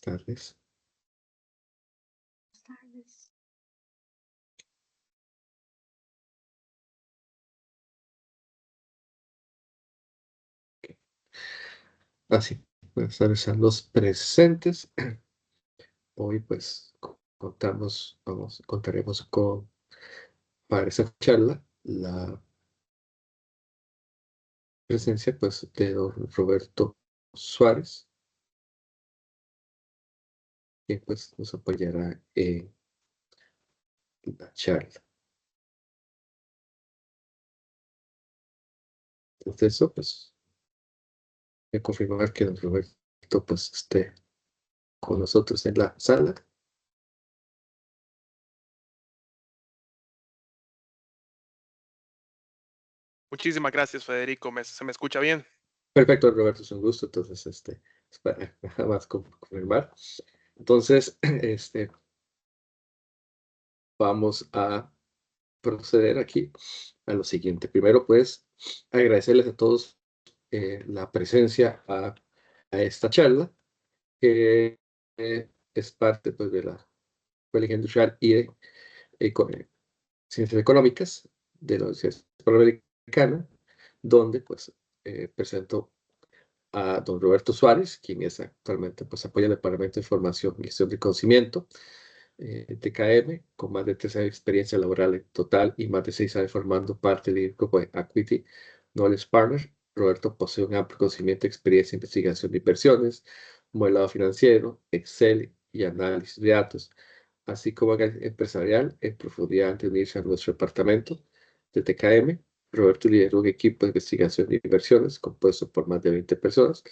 tardes. Buenas tardes. Así, buenas tardes a los presentes. Hoy pues contaremos con, para esa charla, la presencia pues de don Roberto Suárez, quien pues nos apoyará en la charla. Entonces eso pues, voy a confirmar que don Roberto pues esté con nosotros en la sala. Muchísimas gracias, Federico. ¿Se me escucha bien? Perfecto, Roberto, es un gusto. Entonces, es para nada más confirmar. Entonces, vamos a proceder aquí a lo siguiente. Primero, pues, agradecerles a todos la presencia a esta charla, que es parte pues, de la Escuela Industrial y de Ciencias Económicas de la Universidad Panamericana, donde pues presento a don Roberto Suárez, quien es actualmente pues apoya el Departamento de Información y Gestión de Conocimiento, TKM, con más de 3 años de experiencia laboral en total y más de 6 años formando parte del grupo de Equity Knowledge Partners. Roberto posee un amplio conocimiento y experiencia en investigación de inversiones, modelado financiero, Excel y análisis de datos, así como empresarial en profundidad antes de unirse a nuestro departamento de TKM. Roberto lideró un equipo de investigación de inversiones compuesto por más de 20 personas,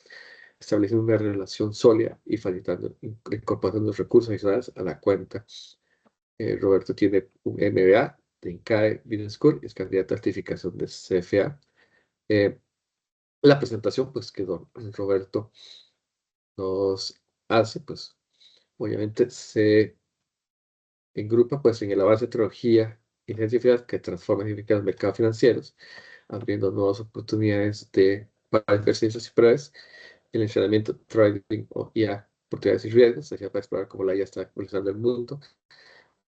estableciendo una relación sólida y facilitando, incorporando recursos adicionales a la cuenta. Roberto tiene un MBA de INCAE Business School y es candidato a certificación de CFA. La presentación pues que don Roberto nos hace, pues obviamente se engrupa pues en el avance de tecnología y científica que transforma y los mercados financieros, abriendo nuevas oportunidades para inversiones y pruebas, el entrenamiento, trading o IA, oportunidades y riesgos, para explorar cómo la IA está evolucionando el mundo,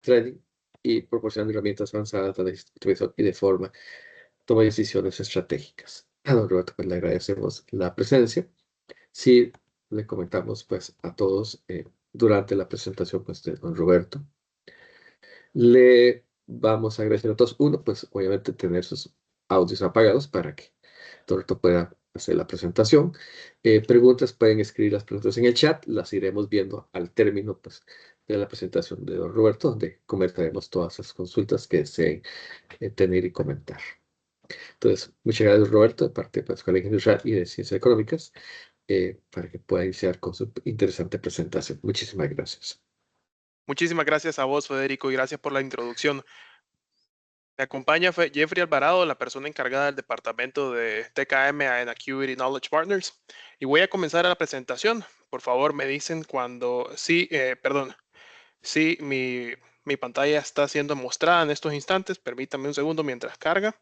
trading y proporcionando herramientas avanzadas de distribución y de forma toma decisiones estratégicas. A don Roberto pues, le agradecemos la presencia. Sí, le comentamos pues a todos durante la presentación pues, de don Roberto. Le vamos a agradecer a todos. Uno, pues obviamente tener sus audios apagados para que Roberto pueda hacer la presentación. Preguntas, pueden escribir las preguntas en el chat, las iremos viendo al término pues, de la presentación de don Roberto, donde comentaremos todas las consultas que deseen tener y comentar. Entonces, muchas gracias Roberto, de parte de la Escuela Industrial y de Ciencias Económicas, para que pueda iniciar con su interesante presentación. Muchísimas gracias. Muchísimas gracias a vos, Federico, y gracias por la introducción. Me acompaña Jeffrey Alvarado, la persona encargada del departamento de TKM en Acuity Knowledge Partners. Y voy a comenzar la presentación. Por favor, me dicen cuando sí, sí, mi pantalla está siendo mostrada en estos instantes. Permítanme un segundo mientras carga.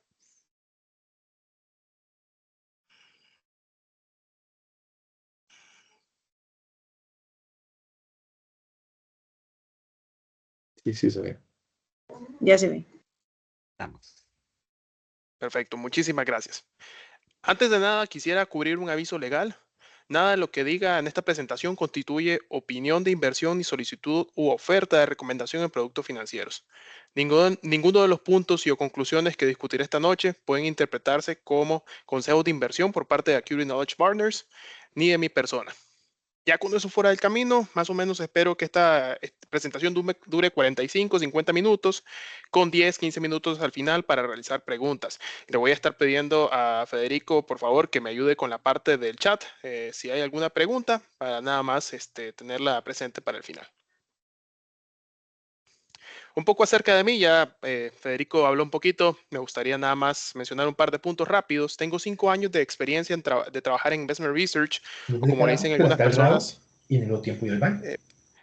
Sí, sí se ve. Ya se ve. Vamos. Perfecto, muchísimas gracias. Antes de nada, quisiera cubrir un aviso legal. Nada de lo que diga en esta presentación constituye opinión de inversión ni solicitud u oferta de recomendación en productos financieros. Ninguno de los puntos y o conclusiones que discutiré esta noche pueden interpretarse como consejos de inversión por parte de Acuity Knowledge Partners ni de mi persona. Ya con eso fuera del camino, más o menos espero que esta presentación dure 45, 50 minutos, con 10, 15 minutos al final para realizar preguntas. Le voy a estar pidiendo a Federico, por favor, que me ayude con la parte del chat, si hay alguna pregunta, para nada más tenerla presente para el final. Un poco acerca de mí, ya Federico habló un poquito, me gustaría nada más mencionar un par de puntos rápidos. Tengo 5 años de experiencia de trabajar en Investment Research, o como le dicen algunas personas, y en el nuevo tiempo iba al baño.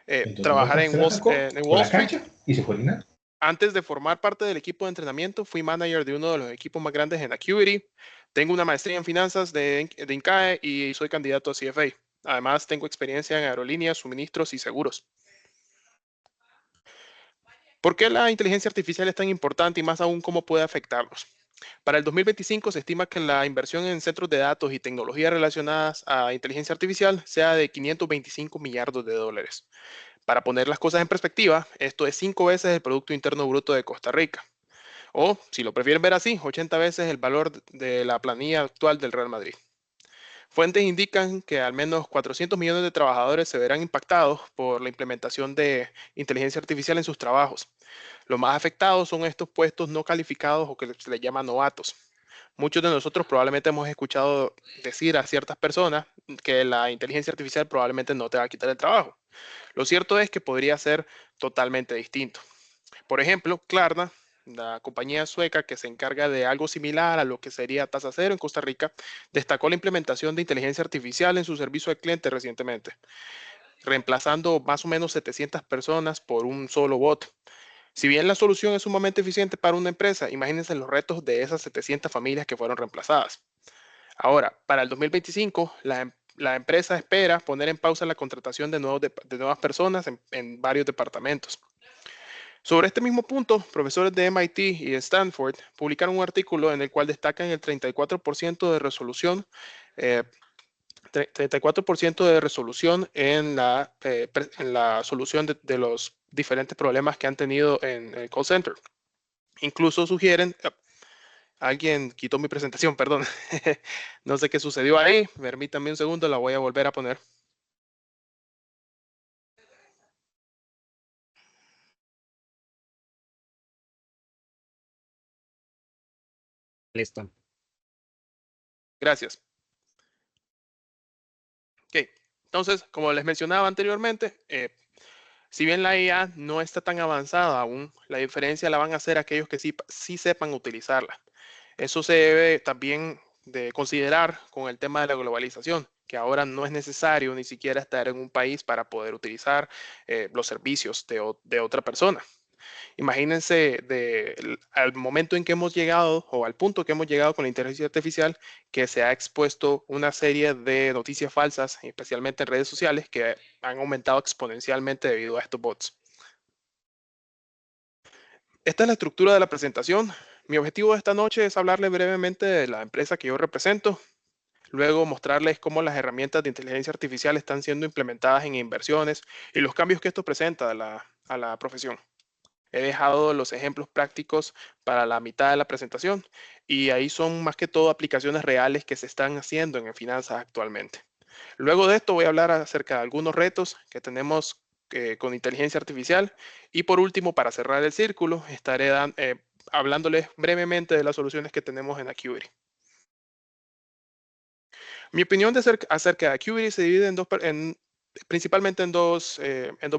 Entonces trabajar se la sacó en por Wall la Street. cancha y se fue a orinar. Antes de formar parte del equipo de entrenamiento, fui manager de uno de los equipos más grandes en Acuity. Tengo una maestría en finanzas de INCAE y soy candidato a CFA. Además, tengo experiencia en aerolíneas, suministros y seguros. ¿Por qué la inteligencia artificial es tan importante y más aún cómo puede afectarnos? Para el 2025 se estima que la inversión en centros de datos y tecnologías relacionadas a inteligencia artificial sea de 525 millardos de dólares. Para poner las cosas en perspectiva, esto es 5 veces el Producto Interno Bruto de Costa Rica. O, si lo prefieren ver así, 80 veces el valor de la planilla actual del Real Madrid. Fuentes indican que al menos 400 millones de trabajadores se verán impactados por la implementación de inteligencia artificial en sus trabajos. Los más afectados son estos puestos no calificados o que se les llama novatos. Muchos de nosotros probablemente hemos escuchado decir a ciertas personas que la inteligencia artificial probablemente no te va a quitar el trabajo. Lo cierto es que podría ser totalmente distinto. Por ejemplo, Klarna, la compañía sueca que se encarga de algo similar a lo que sería tasa cero en Costa Rica, destacó la implementación de inteligencia artificial en su servicio al cliente recientemente, reemplazando más o menos 700 personas por un solo bot. Si bien la solución es sumamente eficiente para una empresa, imagínense los retos de esas 700 familias que fueron reemplazadas. Ahora, para el 2025, la empresa espera poner en pausa la contratación de nuevas personas en varios departamentos. Sobre este mismo punto, profesores de MIT y Stanford publicaron un artículo en el cual destacan el 34% de resolución, 34% de resolución en la solución de los diferentes problemas que han tenido en el call center. Incluso sugieren, alguien quitó mi presentación, perdón, no sé qué sucedió ahí, permítanme un segundo, la voy a volver a poner. Listo. Gracias. Ok, entonces, como les mencionaba anteriormente, si bien la IA no está tan avanzada aún, la diferencia la van a hacer aquellos que sí sepan utilizarla. Eso se debe también de considerar con el tema de la globalización, que ahora no es necesario ni siquiera estar en un país para poder utilizar los servicios de otra persona. Imagínense al momento en que hemos llegado o al punto que hemos llegado con la inteligencia artificial, que se ha expuesto una serie de noticias falsas, especialmente en redes sociales, que han aumentado exponencialmente debido a estos bots. Esta es la estructura de la presentación. Mi objetivo de esta noche es hablarles brevemente de la empresa que yo represento, luego mostrarles cómo las herramientas de inteligencia artificial están siendo implementadas en inversiones y los cambios que esto presenta a la profesión. He dejado los ejemplos prácticos para la mitad de la presentación y ahí son más que todo aplicaciones reales que se están haciendo en finanzas actualmente. Luego de esto voy a hablar acerca de algunos retos que tenemos con inteligencia artificial y por último, para cerrar el círculo, estaré hablándoles brevemente de las soluciones que tenemos en Acuity. Mi opinión acerca de Acuity se divide principalmente en dos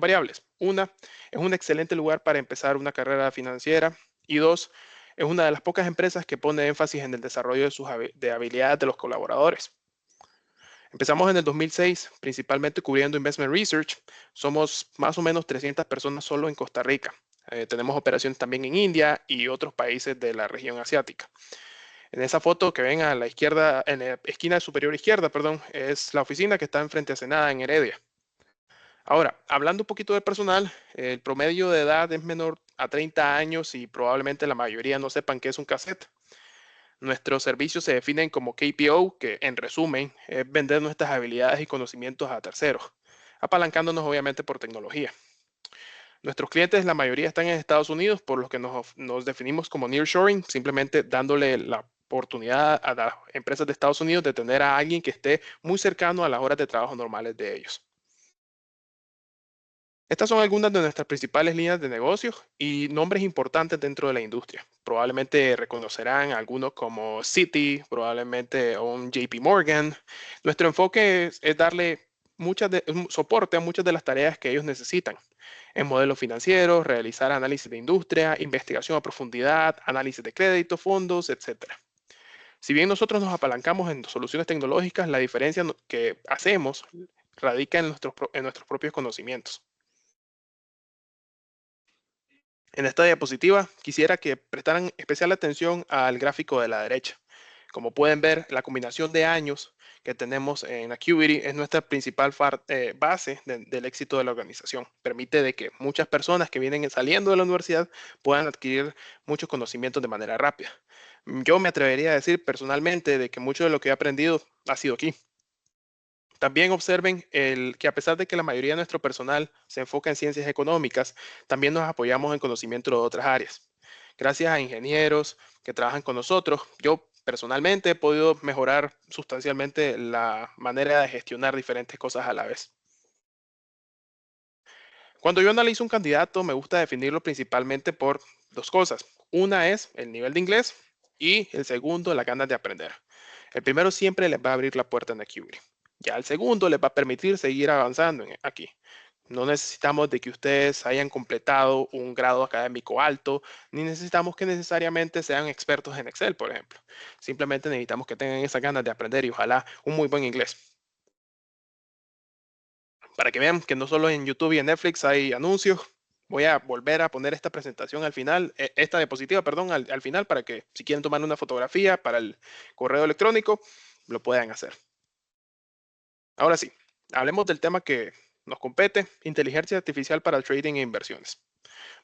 variables. Una, es un excelente lugar para empezar una carrera financiera y dos, es una de las pocas empresas que pone énfasis en el desarrollo de habilidades de los colaboradores. Empezamos en el 2006, principalmente cubriendo Investment Research. Somos más o menos 300 personas solo en Costa Rica. Tenemos operaciones también en India y otros países de la región asiática. En esa foto que ven a la izquierda, en la esquina superior izquierda, perdón, es la oficina que está enfrente a Senada en Heredia. Ahora, hablando un poquito de personal, el promedio de edad es menor a 30 años y probablemente la mayoría no sepan qué es un cassette. Nuestros servicios se definen como KPO, que en resumen es vender nuestras habilidades y conocimientos a terceros, apalancándonos obviamente por tecnología. Nuestros clientes, la mayoría están en Estados Unidos, por lo que nos definimos como nearshoring, simplemente dándole la oportunidad a las empresas de Estados Unidos de tener a alguien que esté muy cercano a las horas de trabajo normales de ellos. Estas son algunas de nuestras principales líneas de negocio y nombres importantes dentro de la industria. Probablemente reconocerán algunos como Citi, probablemente un JP Morgan. Nuestro enfoque es darle soporte a muchas de las tareas que ellos necesitan en modelos financieros, realizar análisis de industria, investigación a profundidad, análisis de crédito, fondos, etc. Si bien nosotros nos apalancamos en soluciones tecnológicas, la diferencia que hacemos radica en nuestros propios conocimientos. En esta diapositiva quisiera que prestaran especial atención al gráfico de la derecha. Como pueden ver, la combinación de años que tenemos en Acuity es nuestra principal base del éxito de la organización. Permite de que muchas personas que vienen saliendo de la universidad puedan adquirir muchos conocimientos de manera rápida. Yo me atrevería a decir personalmente de que mucho de lo que he aprendido ha sido aquí. También observen que a pesar de que la mayoría de nuestro personal se enfoca en ciencias económicas, también nos apoyamos en conocimiento de otras áreas. Gracias a ingenieros que trabajan con nosotros, yo personalmente he podido mejorar sustancialmente la manera de gestionar diferentes cosas a la vez. Cuando yo analizo un candidato, me gusta definirlo principalmente por dos cosas. Una es el nivel de inglés y el segundo, las ganas de aprender. El primero siempre les va a abrir la puerta en Acuity. Ya el segundo les va a permitir seguir avanzando aquí. No necesitamos de que ustedes hayan completado un grado académico alto, ni necesitamos que necesariamente sean expertos en Excel, por ejemplo. Simplemente necesitamos que tengan esas ganas de aprender y ojalá un muy buen inglés. Para que vean que no solo en YouTube y en Netflix hay anuncios, voy a volver a poner esta presentación al final, esta diapositiva, perdón, al final para que si quieren tomar una fotografía para el correo electrónico, lo puedan hacer. Ahora sí, hablemos del tema que nos compete, inteligencia artificial para el trading e inversiones.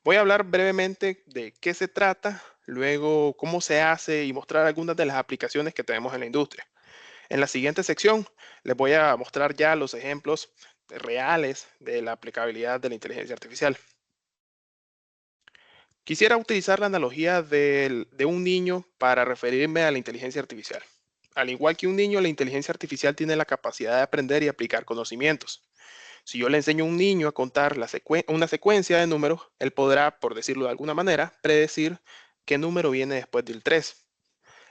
Voy a hablar brevemente de qué se trata, luego cómo se hace y mostrar algunas de las aplicaciones que tenemos en la industria. En la siguiente sección les voy a mostrar ya los ejemplos reales de la aplicabilidad de la inteligencia artificial. Quisiera utilizar la analogía de un niño para referirme a la inteligencia artificial. Al igual que un niño, la inteligencia artificial tiene la capacidad de aprender y aplicar conocimientos. Si yo le enseño a un niño a contar una secuencia de números, él podrá, por decirlo de alguna manera, predecir qué número viene después del 3.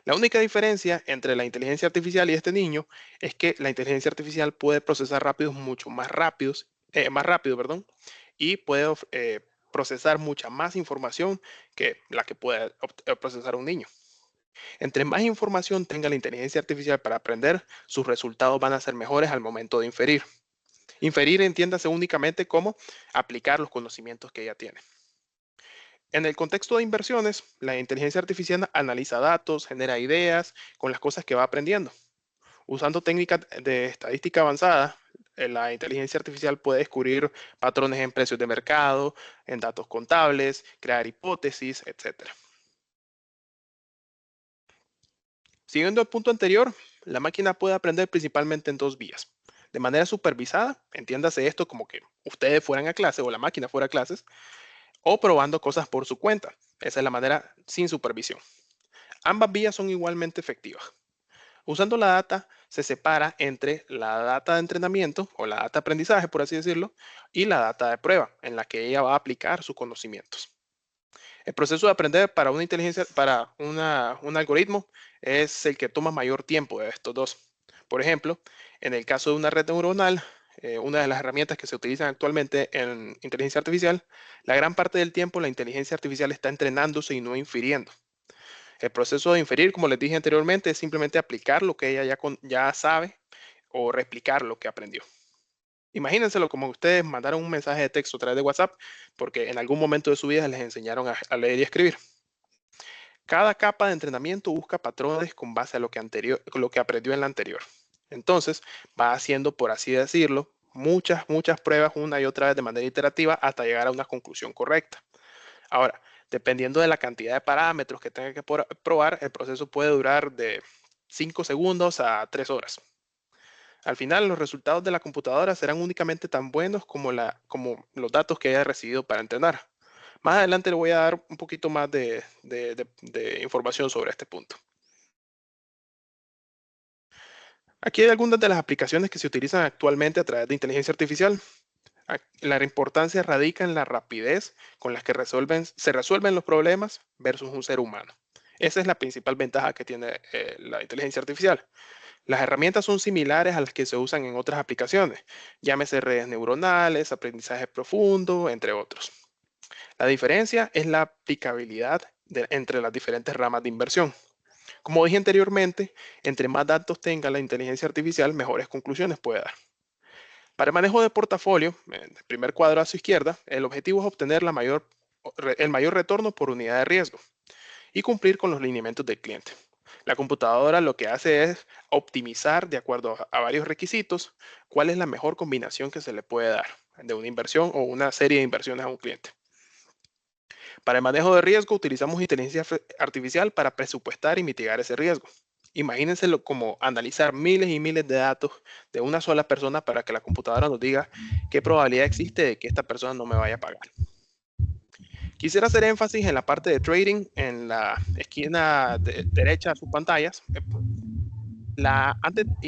La única diferencia entre la inteligencia artificial y este niño es que la inteligencia artificial puede procesar mucho más rápido, perdón, y puede procesar mucha más información que la que puede procesar un niño. Entre más información tenga la inteligencia artificial para aprender, sus resultados van a ser mejores al momento de inferir. Inferir, entiéndase únicamente como aplicar los conocimientos que ella tiene. En el contexto de inversiones, la inteligencia artificial analiza datos, genera ideas con las cosas que va aprendiendo. Usando técnicas de estadística avanzada, la inteligencia artificial puede descubrir patrones en precios de mercado, en datos contables, crear hipótesis, etc. Siguiendo el punto anterior, la máquina puede aprender principalmente en dos vías. De manera supervisada, entiéndase esto como que ustedes fueran a clase o la máquina fuera a clases, o probando cosas por su cuenta. Esa es la manera sin supervisión. Ambas vías son igualmente efectivas. Usando la data, se separa entre la data de entrenamiento o la data de aprendizaje, por así decirlo, y la data de prueba, en la que ella va a aplicar sus conocimientos. El proceso de aprender para un algoritmo es el que toma mayor tiempo de estos dos. Por ejemplo, en el caso de una red neuronal, una de las herramientas que se utilizan actualmente en inteligencia artificial, la gran parte del tiempo la inteligencia artificial está entrenándose y no infiriendo. El proceso de inferir, como les dije anteriormente, es simplemente aplicar lo que ella ya sabe o replicar lo que aprendió. Imagínenselo como ustedes mandaron un mensaje de texto a través de WhatsApp porque en algún momento de su vida les enseñaron a leer y escribir. Cada capa de entrenamiento busca patrones con base a lo que aprendió en la anterior. Entonces, va haciendo, por así decirlo, muchas pruebas una y otra vez de manera iterativa hasta llegar a una conclusión correcta. Ahora, dependiendo de la cantidad de parámetros que tenga que probar, el proceso puede durar de 5 segundos a 3 horas. Al final, los resultados de la computadora serán únicamente tan buenos como los datos que haya recibido para entrenar. Más adelante le voy a dar un poquito más de información sobre este punto. Aquí hay algunas de las aplicaciones que se utilizan actualmente a través de inteligencia artificial. La importancia radica en la rapidez con la que se resuelven los problemas versus un ser humano. Esa es la principal ventaja que tiene la inteligencia artificial. Las herramientas son similares a las que se usan en otras aplicaciones, llámese redes neuronales, aprendizaje profundo, entre otros. La diferencia es la aplicabilidad entre las diferentes ramas de inversión. Como dije anteriormente, entre más datos tenga la inteligencia artificial, mejores conclusiones puede dar. Para el manejo de portafolio, en el primer cuadro a su izquierda, el objetivo es obtener el mayor retorno por unidad de riesgo y cumplir con los lineamientos del cliente. La computadora lo que hace es optimizar de acuerdo a varios requisitos cuál es la mejor combinación que se le puede dar de una inversión o una serie de inversiones a un cliente. Para el manejo de riesgo utilizamos inteligencia artificial para presupuestar y mitigar ese riesgo. Imagínenselo como analizar miles y miles de datos de una sola persona para que la computadora nos diga qué probabilidad existe de que esta persona no me vaya a pagar. Quisiera hacer énfasis en la parte de trading en la esquina derecha de sus pantallas.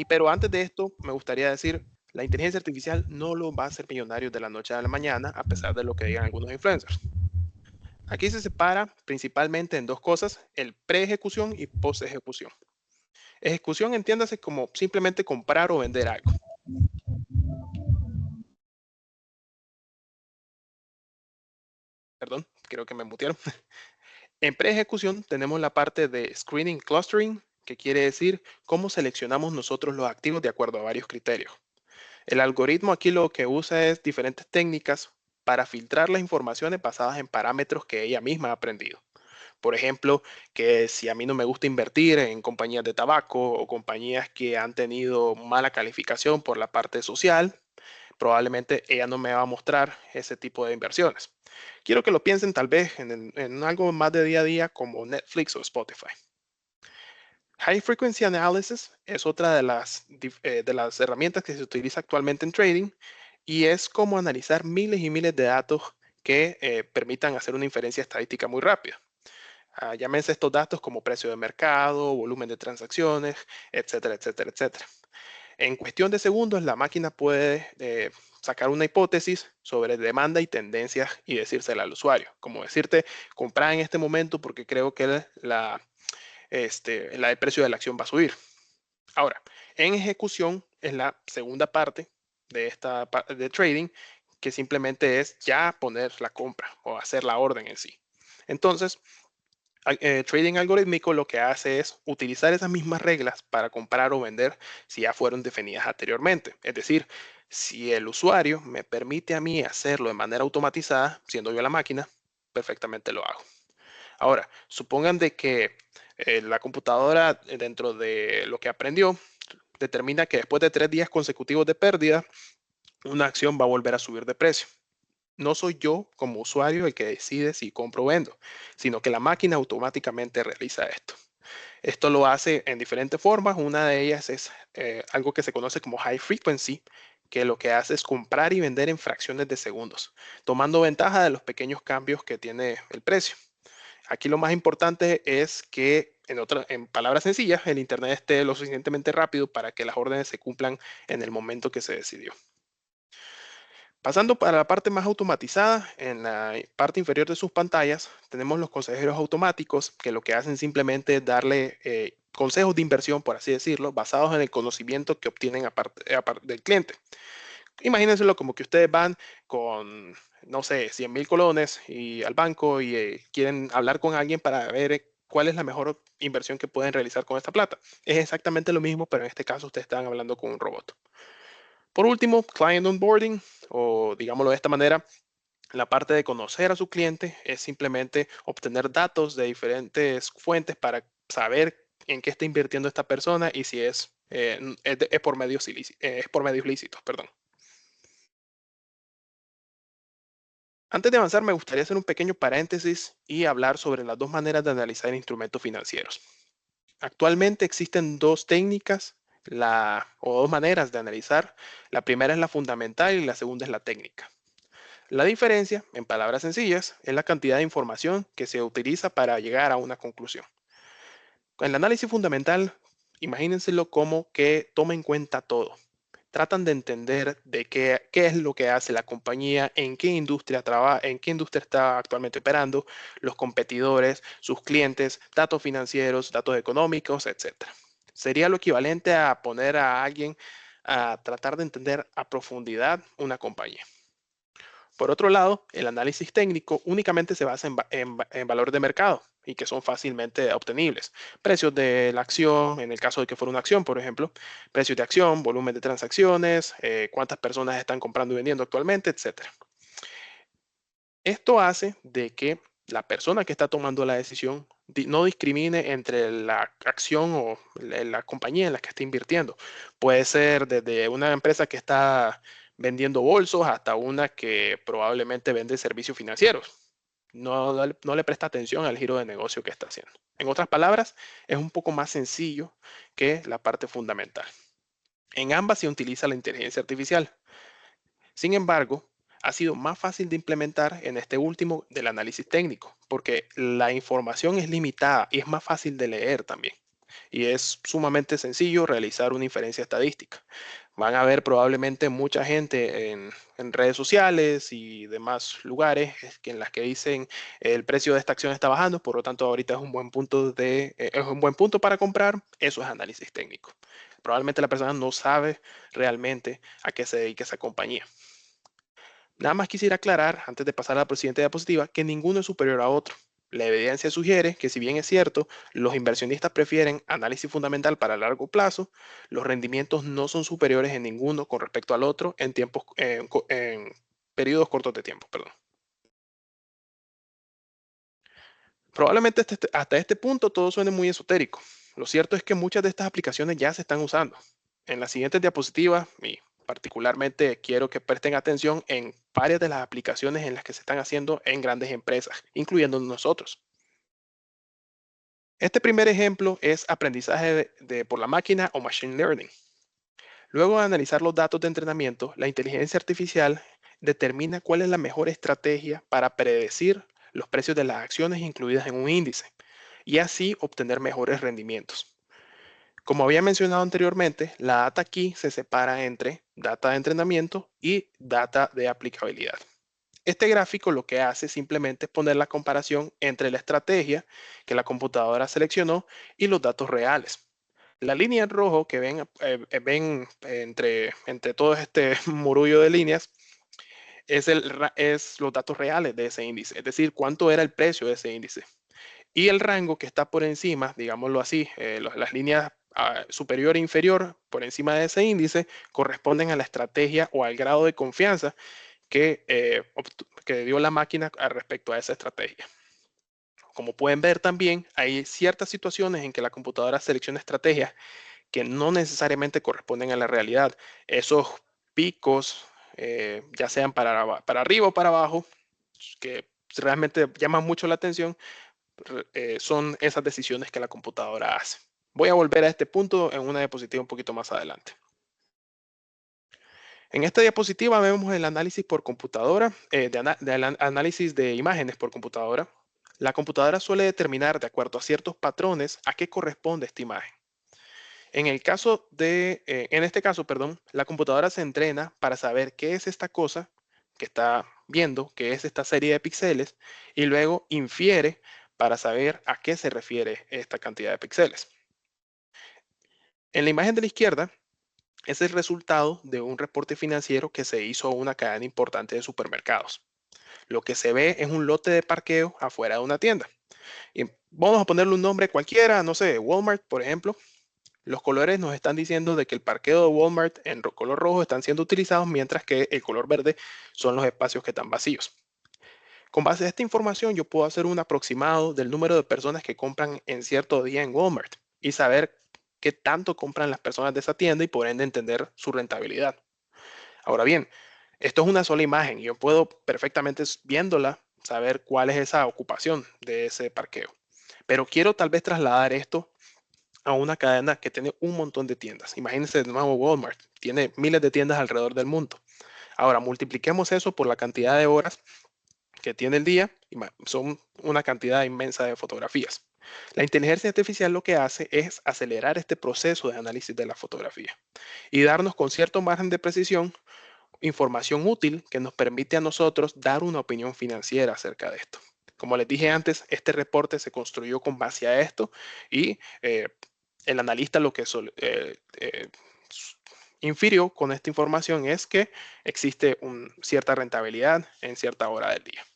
Pero antes de esto, me gustaría decir, la inteligencia artificial no lo va a hacer millonario de la noche a la mañana, a pesar de lo que digan algunos influencers. Aquí se separa principalmente en dos cosas, el pre-ejecución y post-ejecución. Ejecución entiéndase como simplemente comprar o vender algo. Perdón, creo que me mutearon. En pre-ejecución tenemos la parte de screening clustering, que quiere decir cómo seleccionamos nosotros los activos de acuerdo a varios criterios. El algoritmo aquí lo que usa es diferentes técnicas para filtrar las informaciones basadas en parámetros que ella misma ha aprendido. Por ejemplo, que si a mí no me gusta invertir en compañías de tabaco o compañías que han tenido mala calificación por la parte social, probablemente ella no me va a mostrar ese tipo de inversiones. Quiero que lo piensen tal vez en algo más de día a día como Netflix o Spotify. High Frequency Analysis es otra de las herramientas que se utiliza actualmente en trading y es como analizar miles y miles de datos que permitan hacer una inferencia estadística muy rápida. Llámense estos datos como precio de mercado, volumen de transacciones, etcétera, etcétera, etcétera. En cuestión de segundos, la máquina puede sacar una hipótesis sobre demanda y tendencias y decírsela al usuario. Como decirte, comprar en este momento porque creo que el precio de la acción va a subir. Ahora, en ejecución es la segunda parte de trading, que simplemente es ya poner la compra o hacer la orden en sí. Entonces, trading algorítmico lo que hace es utilizar esas mismas reglas para comprar o vender si ya fueron definidas anteriormente. Es decir, si el usuario me permite a mí hacerlo de manera automatizada, siendo yo la máquina, perfectamente lo hago. Ahora, supongan de que la computadora dentro de lo que aprendió determina que después de 3 días consecutivos de pérdida, una acción va a volver a subir de precio. No soy yo como usuario el que decide si compro o vendo, sino que la máquina automáticamente realiza esto. Esto lo hace en diferentes formas. Una de ellas es algo que se conoce como high frequency, que lo que hace es comprar y vender en fracciones de segundos, tomando ventaja de los pequeños cambios que tiene el precio. Aquí lo más importante es que, en palabras sencillas, el Internet esté lo suficientemente rápido para que las órdenes se cumplan en el momento que se decidió. Pasando para la parte más automatizada, en la parte inferior de sus pantallas tenemos los consejeros automáticos que lo que hacen simplemente es darle consejos de inversión, por así decirlo, basados en el conocimiento que obtienen aparte del cliente. Imagínenselo como que ustedes van con, no sé, 100,000 colones y al banco y quieren hablar con alguien para ver cuál es la mejor inversión que pueden realizar con esta plata. Es exactamente lo mismo, pero en este caso ustedes están hablando con un robot. Por último, Client Onboarding, o digámoslo de esta manera, la parte de conocer a su cliente es simplemente obtener datos de diferentes fuentes para saber en qué está invirtiendo esta persona y si es por medios lícitos, perdón. Antes de avanzar, me gustaría hacer un pequeño paréntesis y hablar sobre las dos maneras de analizar instrumentos financieros. Actualmente existen dos técnicas o dos maneras de analizar. La primera es la fundamental y la segunda es la técnica. La diferencia, en palabras sencillas, es la cantidad de información que se utiliza para llegar a una conclusión. En el análisis fundamental, imagínenselo como que toma en cuenta todo. Tratan de entender de qué es lo que hace la compañía, en qué industria trabaja, en qué industria está actualmente operando, los competidores, sus clientes, datos financieros, datos económicos, etc. Sería lo equivalente a poner a alguien a tratar de entender a profundidad una compañía. Por otro lado, el análisis técnico únicamente se basa en valores de mercado y que son fácilmente obtenibles. Precios de la acción, en el caso de que fuera una acción, por ejemplo, precios de acción, volumen de transacciones, cuántas personas están comprando y vendiendo actualmente, etc. Esto hace de que la persona que está tomando la decisión no discrimine entre la acción o la compañía en la que está invirtiendo. Puede ser desde una empresa que está vendiendo bolsos hasta una que probablemente vende servicios financieros. No le presta atención al giro de negocio que está haciendo. En otras palabras, es un poco más sencillo que la parte fundamental. En ambas se utiliza la inteligencia artificial. Sin embargo, ha sido más fácil de implementar en este último del análisis técnico, porque la información es limitada y es más fácil de leer también. Y es sumamente sencillo realizar una inferencia estadística. Van a ver probablemente mucha gente en redes sociales y demás lugares en las que dicen el precio de esta acción está bajando, por lo tanto ahorita es un buen punto es un buen punto para comprar. Eso es análisis técnico. Probablemente la persona no sabe realmente a qué se dedica esa compañía. Nada más quisiera aclarar, antes de pasar a la siguiente diapositiva, que ninguno es superior a otro. La evidencia sugiere que, si bien es cierto, los inversionistas prefieren análisis fundamental para largo plazo, los rendimientos no son superiores en ninguno con respecto al otro en periodos cortos de tiempo. Perdón. Probablemente hasta este punto todo suene muy esotérico. Lo cierto es que muchas de estas aplicaciones ya se están usando. En las siguientes diapositivas, y particularmente quiero que presten atención en varias de las aplicaciones en las que se están haciendo en grandes empresas, incluyendo nosotros. Este primer ejemplo es aprendizaje por la máquina o machine learning. Luego de analizar los datos de entrenamiento, la inteligencia artificial determina cuál es la mejor estrategia para predecir los precios de las acciones incluidas en un índice y así obtener mejores rendimientos. Como había mencionado anteriormente, la data aquí se separa entre data de entrenamiento y data de aplicabilidad. Este gráfico lo que hace simplemente es poner la comparación entre la estrategia que la computadora seleccionó y los datos reales. La línea en rojo que ven entre todo este murullo de líneas es los datos reales de ese índice, es decir, cuánto era el precio de ese índice. Y el rango que está por encima, digámoslo así, las líneas superior e inferior por encima de ese índice corresponden a la estrategia o al grado de confianza que dio la máquina respecto a esa estrategia. Como pueden ver también, hay ciertas situaciones en que la computadora selecciona estrategias que no necesariamente corresponden a la realidad. Esos picos, ya sean para arriba o para abajo, que realmente llaman mucho la atención, son esas decisiones que la computadora hace. Voy a volver a este punto en una diapositiva un poquito más adelante. En esta diapositiva vemos el análisis por computadora, análisis de imágenes por computadora. La computadora suele determinar, de acuerdo a ciertos patrones, a qué corresponde esta imagen. En este caso, la computadora se entrena para saber qué es esta cosa que está viendo, qué es esta serie de píxeles, y luego infiere para saber a qué se refiere esta cantidad de píxeles. En la imagen de la izquierda es el resultado de un reporte financiero que se hizo a una cadena importante de supermercados. Lo que se ve es un lote de parqueo afuera de una tienda. Y vamos a ponerle un nombre cualquiera, no sé, Walmart, por ejemplo. Los colores nos están diciendo de que el parqueo de Walmart en color rojo están siendo utilizados, mientras que el color verde son los espacios que están vacíos. Con base a esta información, yo puedo hacer un aproximado del número de personas que compran en cierto día en Walmart y saber qué tanto compran las personas de esa tienda y por ende entender su rentabilidad. Ahora bien, esto es una sola imagen y yo puedo perfectamente viéndola saber cuál es esa ocupación de ese parqueo. Pero quiero tal vez trasladar esto a una cadena que tiene un montón de tiendas. Imagínense de nuevo Walmart, tiene miles de tiendas alrededor del mundo. Ahora multipliquemos eso por la cantidad de horas que tiene el día y son una cantidad inmensa de fotografías. La inteligencia artificial lo que hace es acelerar este proceso de análisis de la fotografía y darnos con cierto margen de precisión información útil que nos permite a nosotros dar una opinión financiera acerca de esto. Como les dije antes, este reporte se construyó con base a esto y el analista lo que infirió con esta información es que existe cierta rentabilidad en cierta hora del día.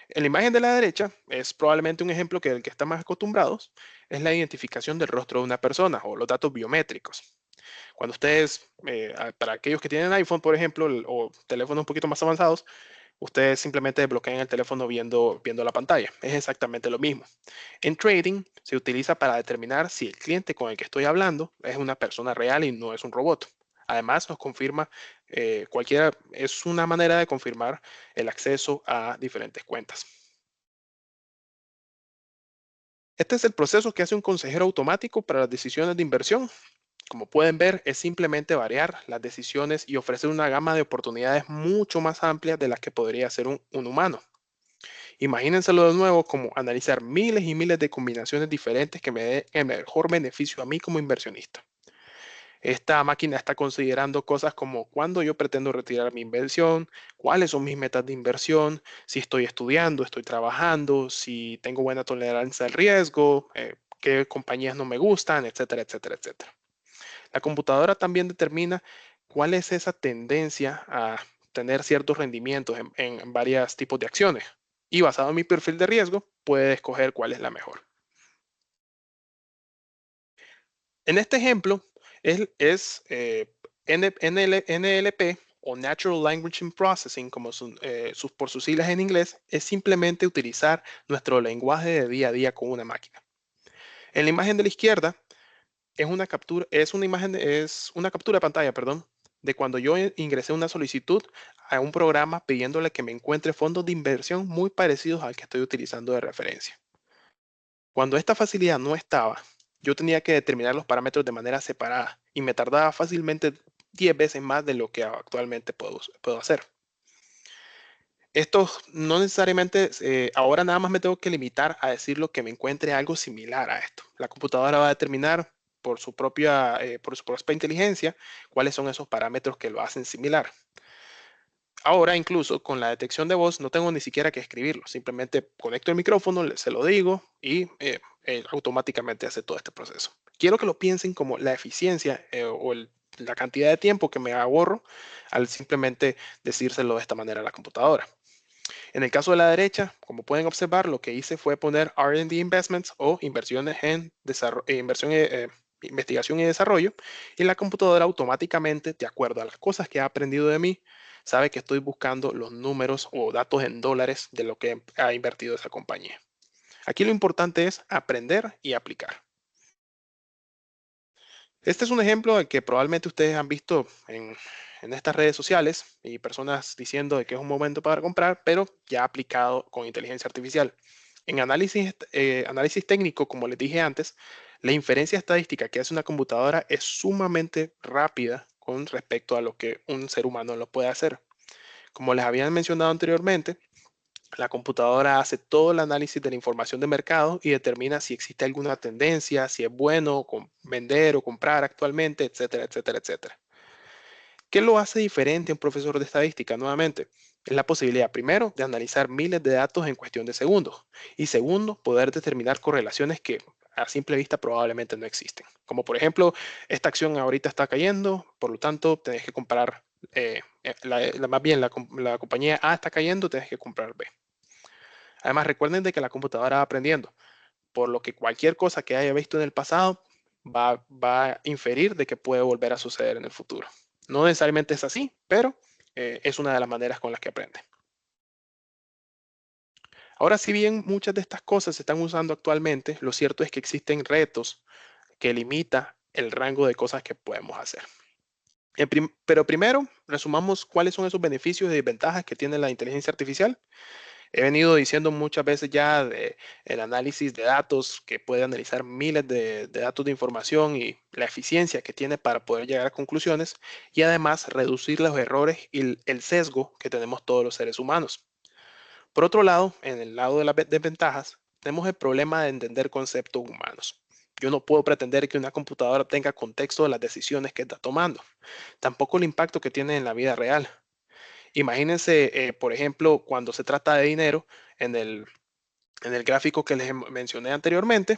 En la imagen de la derecha es probablemente un ejemplo que el que está más acostumbrados es la identificación del rostro de una persona o los datos biométricos. Cuando ustedes, para aquellos que tienen iPhone, por ejemplo, o teléfonos un poquito más avanzados, ustedes simplemente desbloquean el teléfono viendo la pantalla. Es exactamente lo mismo. En trading se utiliza para determinar si el cliente con el que estoy hablando es una persona real y no es un robot. Además, nos confirma, es una manera de confirmar el acceso a diferentes cuentas. Este es el proceso que hace un consejero automático para las decisiones de inversión. Como pueden ver, es simplemente variar las decisiones y ofrecer una gama de oportunidades mucho más amplias de las que podría hacer un humano. Imagínenselo de nuevo como analizar miles y miles de combinaciones diferentes que me den el mejor beneficio a mí como inversionista. Esta máquina está considerando cosas como cuándo yo pretendo retirar mi inversión, cuáles son mis metas de inversión, si estoy estudiando, estoy trabajando, si tengo buena tolerancia al riesgo, qué compañías no me gustan, etcétera, etcétera, etcétera. La computadora también determina cuál es esa tendencia a tener ciertos rendimientos en varios tipos de acciones. Y basado en mi perfil de riesgo, puede escoger cuál es la mejor. En este ejemplo, NLP o Natural Language Processing, como por sus siglas en inglés, es simplemente utilizar nuestro lenguaje de día a día con una máquina. En la imagen de la izquierda es una captura de pantalla, perdón, de cuando yo ingresé una solicitud a un programa pidiéndole que me encuentre fondos de inversión muy parecidos al que estoy utilizando de referencia. Cuando esta facilidad no estaba, yo tenía que determinar los parámetros de manera separada y me tardaba fácilmente 10 veces más de lo que actualmente puedo hacer. Esto no necesariamente, ahora nada más me tengo que limitar a decir lo que me encuentre algo similar a esto. La computadora va a determinar por su propia inteligencia cuáles son esos parámetros que lo hacen similar. Ahora, incluso con la detección de voz, no tengo ni siquiera que escribirlo. Simplemente conecto el micrófono, se lo digo y automáticamente hace todo este proceso. Quiero que lo piensen como la eficiencia la cantidad de tiempo que me ahorro al simplemente decírselo de esta manera a la computadora. En el caso de la derecha, como pueden observar, lo que hice fue poner R&D Investments o inversiones en investigación y desarrollo, y la computadora automáticamente, de acuerdo a las cosas que ha aprendido de mí, sabe que estoy buscando los números o datos en dólares de lo que ha invertido esa compañía. Aquí lo importante es aprender y aplicar. Este es un ejemplo de que probablemente ustedes han visto en estas redes sociales y personas diciendo de que es un momento para comprar, pero ya aplicado con inteligencia artificial. En análisis técnico, como les dije antes, la inferencia estadística que hace una computadora es sumamente rápida con respecto a lo que un ser humano lo puede hacer. Como les habían mencionado anteriormente, la computadora hace todo el análisis de la información de mercado y determina si existe alguna tendencia, si es bueno vender o comprar actualmente, etcétera, etcétera, etcétera. ¿Qué lo hace diferente a un profesor de estadística? Nuevamente, es la posibilidad, primero, de analizar miles de datos en cuestión de segundos. Y segundo, poder determinar correlaciones que a simple vista probablemente no existen. Como por ejemplo, esta acción ahorita está cayendo, por lo tanto, tenés que comprar, más bien la compañía A está cayendo, tenés que comprar B. Además, recuerden de que la computadora va aprendiendo, por lo que cualquier cosa que haya visto en el pasado va a inferir de que puede volver a suceder en el futuro. No necesariamente es así, pero es una de las maneras con las que aprende. Ahora, si bien muchas de estas cosas se están usando actualmente, lo cierto es que existen retos que limitan el rango de cosas que podemos hacer. Pero primero, resumamos cuáles son esos beneficios y desventajas que tiene la inteligencia artificial. He venido diciendo muchas veces ya de el análisis de datos, que puede analizar miles de datos de información y la eficiencia que tiene para poder llegar a conclusiones y además reducir los errores y el sesgo que tenemos todos los seres humanos. Por otro lado, en el lado de las desventajas, tenemos el problema de entender conceptos humanos. Yo no puedo pretender que una computadora tenga contexto de las decisiones que está tomando, tampoco el impacto que tiene en la vida real. Imagínense, por ejemplo, cuando se trata de dinero, en el gráfico que les mencioné anteriormente,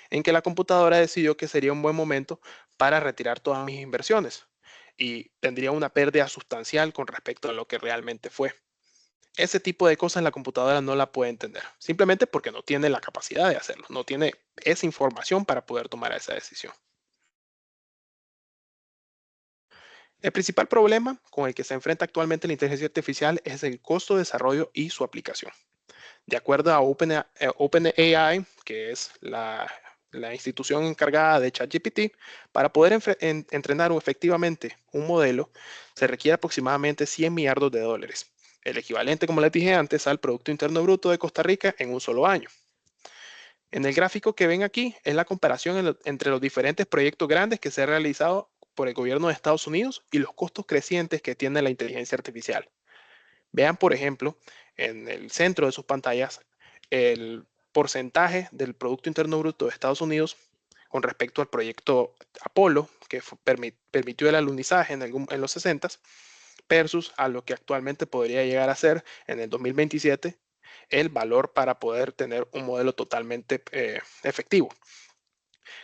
en que la computadora decidió que sería un buen momento para retirar todas mis inversiones y tendría una pérdida sustancial con respecto a lo que realmente fue. Ese tipo de cosas la computadora no la puede entender, simplemente porque no tiene la capacidad de hacerlo, no tiene esa información para poder tomar esa decisión. El principal problema con el que se enfrenta actualmente la inteligencia artificial es el costo de desarrollo y su aplicación. De acuerdo a OpenAI, que es la institución encargada de ChatGPT, para poder entrenar efectivamente un modelo se requiere aproximadamente 100 millardos de dólares, el equivalente, como les dije antes, al Producto Interno Bruto de Costa Rica en un solo año. En el gráfico que ven aquí es la comparación entre los diferentes proyectos grandes que se han realizado por el gobierno de Estados Unidos y los costos crecientes que tiene la inteligencia artificial. Vean, por ejemplo, en el centro de sus pantallas el porcentaje del Producto Interno Bruto de Estados Unidos con respecto al proyecto Apolo, que permitió el alunizaje en los 60s, versus a lo que actualmente podría llegar a ser en el 2027 el valor para poder tener un modelo totalmente efectivo.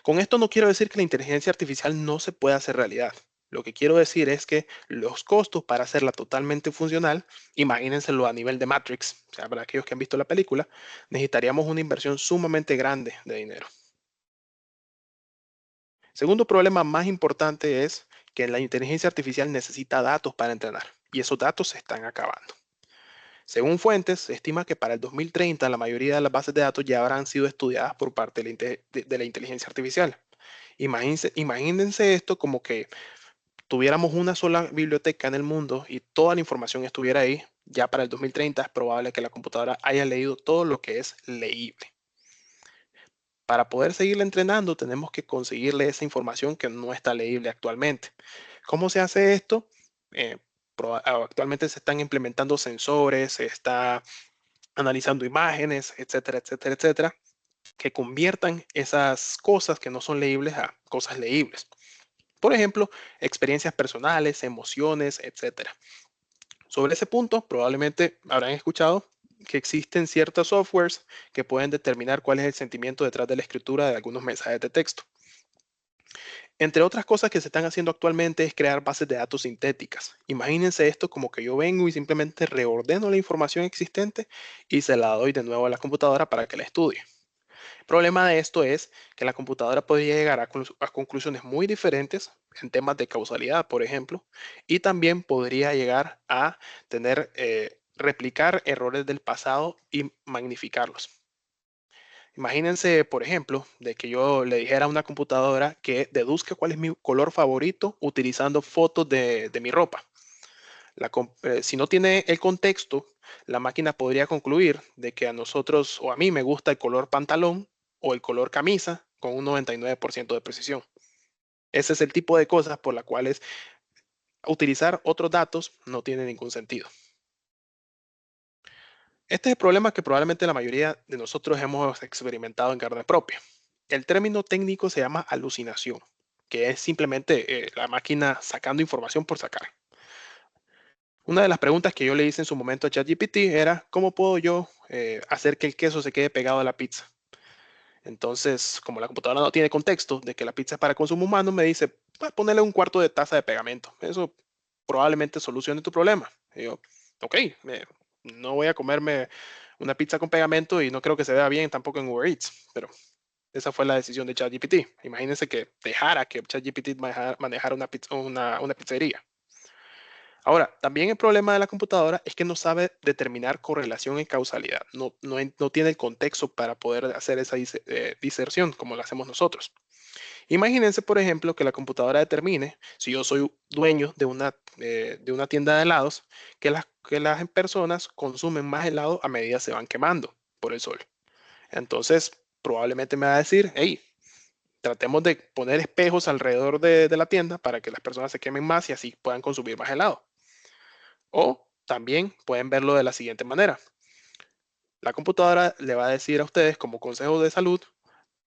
Con esto no quiero decir que la inteligencia artificial no se pueda hacer realidad. Lo que quiero decir es que los costos para hacerla totalmente funcional, imagínenselo a nivel de Matrix, o sea, para aquellos que han visto la película, necesitaríamos una inversión sumamente grande de dinero. Segundo problema más importante es que la inteligencia artificial necesita datos para entrenar y esos datos se están acabando. Según fuentes, se estima que para el 2030 la mayoría de las bases de datos ya habrán sido estudiadas por parte de la inteligencia artificial. Imagínense esto como que tuviéramos una sola biblioteca en el mundo y toda la información estuviera ahí. Ya para el 2030 es probable que la computadora haya leído todo lo que es leíble. Para poder seguirle entrenando, tenemos que conseguirle esa información que no está leíble actualmente. ¿Cómo se hace esto? Actualmente se están implementando sensores, se está analizando imágenes, etcétera, etcétera, etcétera, que conviertan esas cosas que no son leíbles a cosas leíbles. Por ejemplo, experiencias personales, emociones, etcétera. Sobre ese punto, probablemente habrán escuchado que existen ciertos softwares que pueden determinar cuál es el sentimiento detrás de la escritura de algunos mensajes de texto. Entre otras cosas que se están haciendo actualmente es crear bases de datos sintéticas. Imagínense esto como que yo vengo y simplemente reordeno la información existente y se la doy de nuevo a la computadora para que la estudie. El problema de esto es que la computadora podría llegar a conclusiones muy diferentes en temas de causalidad, por ejemplo, y también podría llegar a replicar errores del pasado y magnificarlos. Imagínense, por ejemplo, de que yo le dijera a una computadora que deduzca cuál es mi color favorito utilizando fotos de mi ropa. Si no tiene el contexto, la máquina podría concluir de que a nosotros o a mí me gusta el color pantalón o el color camisa con un 99% de precisión. Ese es el tipo de cosas por las cuales utilizar otros datos no tiene ningún sentido. Este es el problema que probablemente la mayoría de nosotros hemos experimentado en carne propia. El término técnico se llama alucinación, que es simplemente la máquina sacando información por sacar. Una de las preguntas que yo le hice en su momento a ChatGPT era, ¿cómo puedo yo hacer que el queso se quede pegado a la pizza? Entonces, como la computadora no tiene contexto de que la pizza es para consumo humano, me dice, ponerle un cuarto de taza de pegamento. Eso probablemente solucione tu problema. Y yo, ok, no voy a comerme una pizza con pegamento y no creo que se vea bien tampoco en Uber Eats, pero esa fue la decisión de ChatGPT. Imagínense que dejara que ChatGPT manejara una pizzería. Ahora, también el problema de la computadora es que no sabe determinar correlación y causalidad. No tiene el contexto para poder hacer esa diserción como lo hacemos nosotros. Imagínense, por ejemplo, que la computadora determine, si yo soy dueño de una tienda de helados, que las personas consumen más helado a medida se van quemando por el sol. Entonces, probablemente me va a decir, hey, tratemos de poner espejos alrededor de la tienda para que las personas se quemen más y así puedan consumir más helado. O también pueden verlo de la siguiente manera. La computadora le va a decir a ustedes como consejo de salud,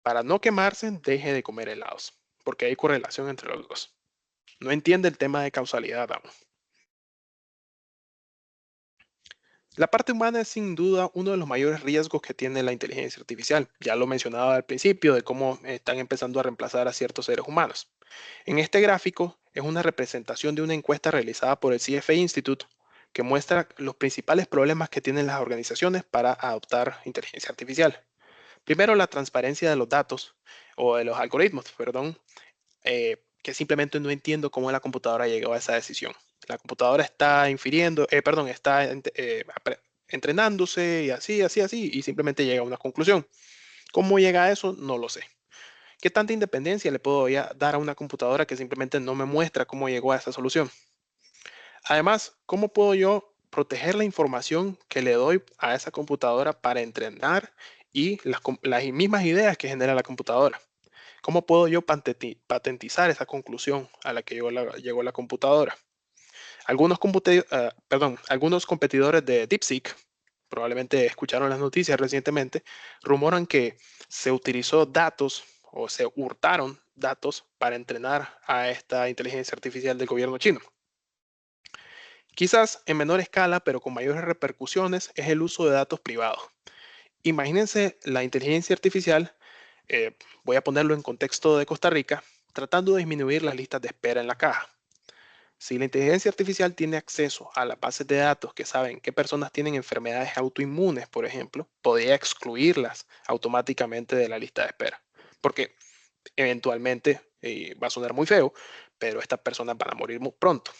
para no quemarse, deje de comer helados, porque hay correlación entre los dos. No entiende el tema de causalidad aún. La parte humana es sin duda uno de los mayores riesgos que tiene la inteligencia artificial. Ya lo mencionaba al principio de cómo están empezando a reemplazar a ciertos seres humanos. En este gráfico es una representación de una encuesta realizada por el CFA Institute que muestra los principales problemas que tienen las organizaciones para adoptar inteligencia artificial. Primero, la transparencia de los datos o de los algoritmos, perdón. que simplemente no entiendo cómo la computadora llegó a esa decisión. La computadora está está entrenándose y así, y simplemente llega a una conclusión. ¿Cómo llega a eso? No lo sé. ¿Qué tanta independencia le puedo dar a una computadora que simplemente no me muestra cómo llegó a esa solución? Además, ¿cómo puedo yo proteger la información que le doy a esa computadora para entrenar y las mismas ideas que genera la computadora? ¿Cómo puedo yo patentizar esa conclusión a la que llegó la computadora? Algunos competidores de DeepSeek, probablemente escucharon las noticias recientemente, rumoran que se utilizó datos o se hurtaron datos para entrenar a esta inteligencia artificial del gobierno chino. Quizás en menor escala, pero con mayores repercusiones, es el uso de datos privados. Imagínense la inteligencia artificial, voy a ponerlo en contexto de Costa Rica, tratando de disminuir las listas de espera en la caja. Si la inteligencia artificial tiene acceso a las bases de datos que saben qué personas tienen enfermedades autoinmunes, por ejemplo, podría excluirlas automáticamente de la lista de espera. Porque eventualmente, va a sonar muy feo, pero estas personas van a morir muy pronto.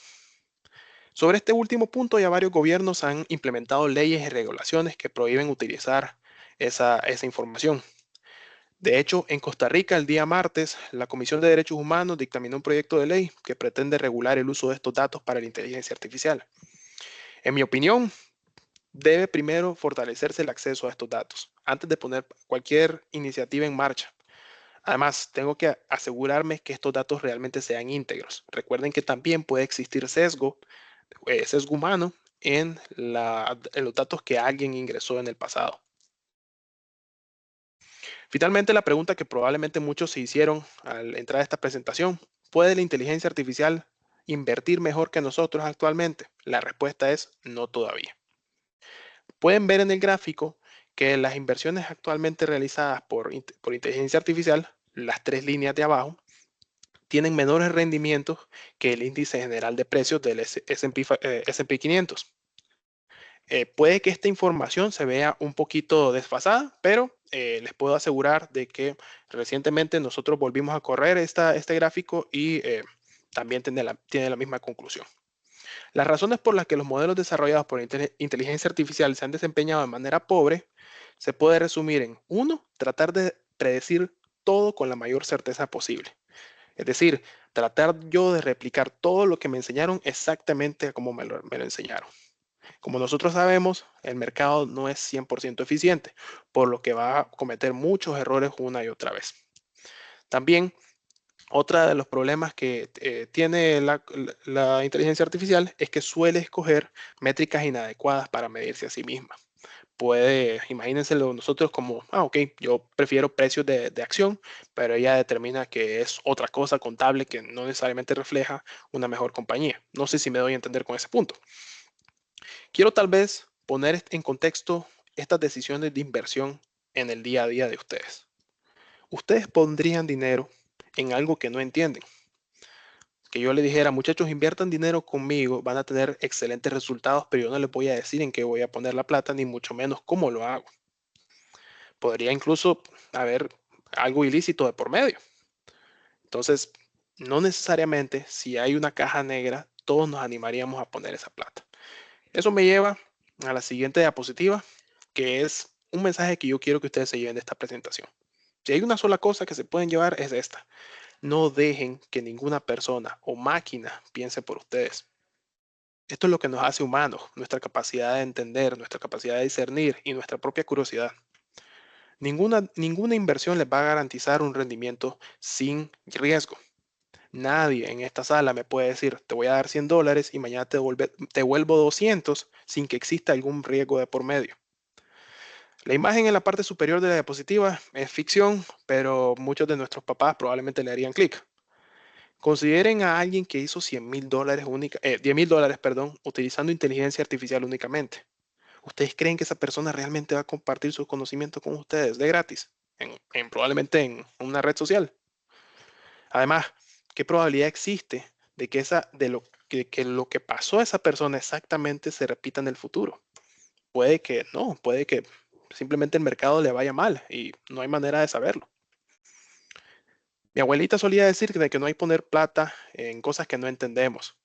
Sobre este último punto, ya varios gobiernos han implementado leyes y regulaciones que prohíben utilizar esa información. De hecho, en Costa Rica, el día martes, la Comisión de Derechos Humanos dictaminó un proyecto de ley que pretende regular el uso de estos datos para la inteligencia artificial. En mi opinión, debe primero fortalecerse el acceso a estos datos antes de poner cualquier iniciativa en marcha. Además, tengo que asegurarme que estos datos realmente sean íntegros. Recuerden que también puede existir sesgo humano en los datos que alguien ingresó en el pasado. Finalmente, la pregunta que probablemente muchos se hicieron al entrar a esta presentación: ¿puede la inteligencia artificial invertir mejor que nosotros actualmente? La respuesta es no todavía. Pueden ver en el gráfico que las inversiones actualmente realizadas por inteligencia artificial, las 3 líneas de abajo, tienen menores rendimientos que el índice general de precios del S&P 500. Puede que esta información se vea un poquito desfasada, pero les puedo asegurar de que recientemente nosotros volvimos a correr este gráfico y también tiene la misma conclusión. Las razones por las que los modelos desarrollados por inteligencia artificial se han desempeñado de manera pobre se puede resumir en: 1, tratar de predecir todo con la mayor certeza posible. Es decir, tratar yo de replicar todo lo que me enseñaron exactamente como me lo enseñaron. Como nosotros sabemos, el mercado no es 100% eficiente, por lo que va a cometer muchos errores una y otra vez. También, otro de los problemas que tiene la inteligencia artificial es que suele escoger métricas inadecuadas para medirse a sí misma. Imagínenselo nosotros como: ok, yo prefiero precios de acción, pero ella determina que es otra cosa contable que no necesariamente refleja una mejor compañía. No sé si me doy a entender con ese punto. Quiero tal vez poner en contexto estas decisiones de inversión en el día a día de ustedes. Ustedes pondrían dinero en algo que no entienden. Que yo le dijera: muchachos, inviertan dinero conmigo, van a tener excelentes resultados, pero yo no les voy a decir en qué voy a poner la plata, ni mucho menos cómo lo hago. Podría incluso haber algo ilícito de por medio. Entonces, no necesariamente si hay una caja negra, todos nos animaríamos a poner esa plata. Eso me lleva a la siguiente diapositiva, que es un mensaje que yo quiero que ustedes se lleven de esta presentación. Si hay una sola cosa que se pueden llevar, es esta: no dejen que ninguna persona o máquina piense por ustedes. Esto es lo que nos hace humanos, nuestra capacidad de entender, nuestra capacidad de discernir y nuestra propia curiosidad. Ninguna inversión les va a garantizar un rendimiento sin riesgo. Nadie en esta sala me puede decir: te voy a dar $100 y mañana te vuelvo 200 sin que exista algún riesgo de por medio. La imagen en la parte superior de la diapositiva es ficción, pero muchos de nuestros papás probablemente le harían clic. Consideren a alguien que hizo $10,000 utilizando inteligencia artificial únicamente. ¿Ustedes creen que esa persona realmente va a compartir sus conocimientos con ustedes de gratis? Probablemente en una red social. Además, ¿qué probabilidad existe de que lo que pasó a esa persona exactamente se repita en el futuro? Puede que no, puede que simplemente el mercado le vaya mal y no hay manera de saberlo. Mi abuelita solía decir de que no hay poner plata en cosas que no entendemos.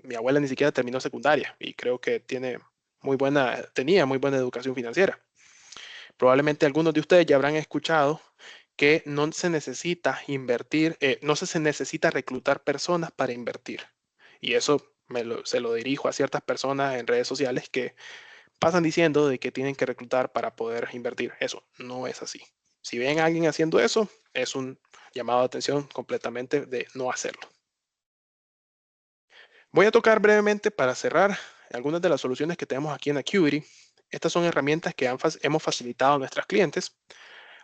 Mi abuela ni siquiera terminó secundaria y creo que tenía muy buena educación financiera. Probablemente algunos de ustedes ya habrán escuchado que no se necesita invertir, no se necesita reclutar personas para invertir. Y eso se lo dirijo a ciertas personas en redes sociales que pasan diciendo de que tienen que reclutar para poder invertir. Eso no es así. Si ven a alguien haciendo eso, es un llamado de atención completamente de no hacerlo. Voy a tocar brevemente para cerrar algunas de las soluciones que tenemos aquí en Acuity. Estas son herramientas que hemos facilitado a nuestros clientes.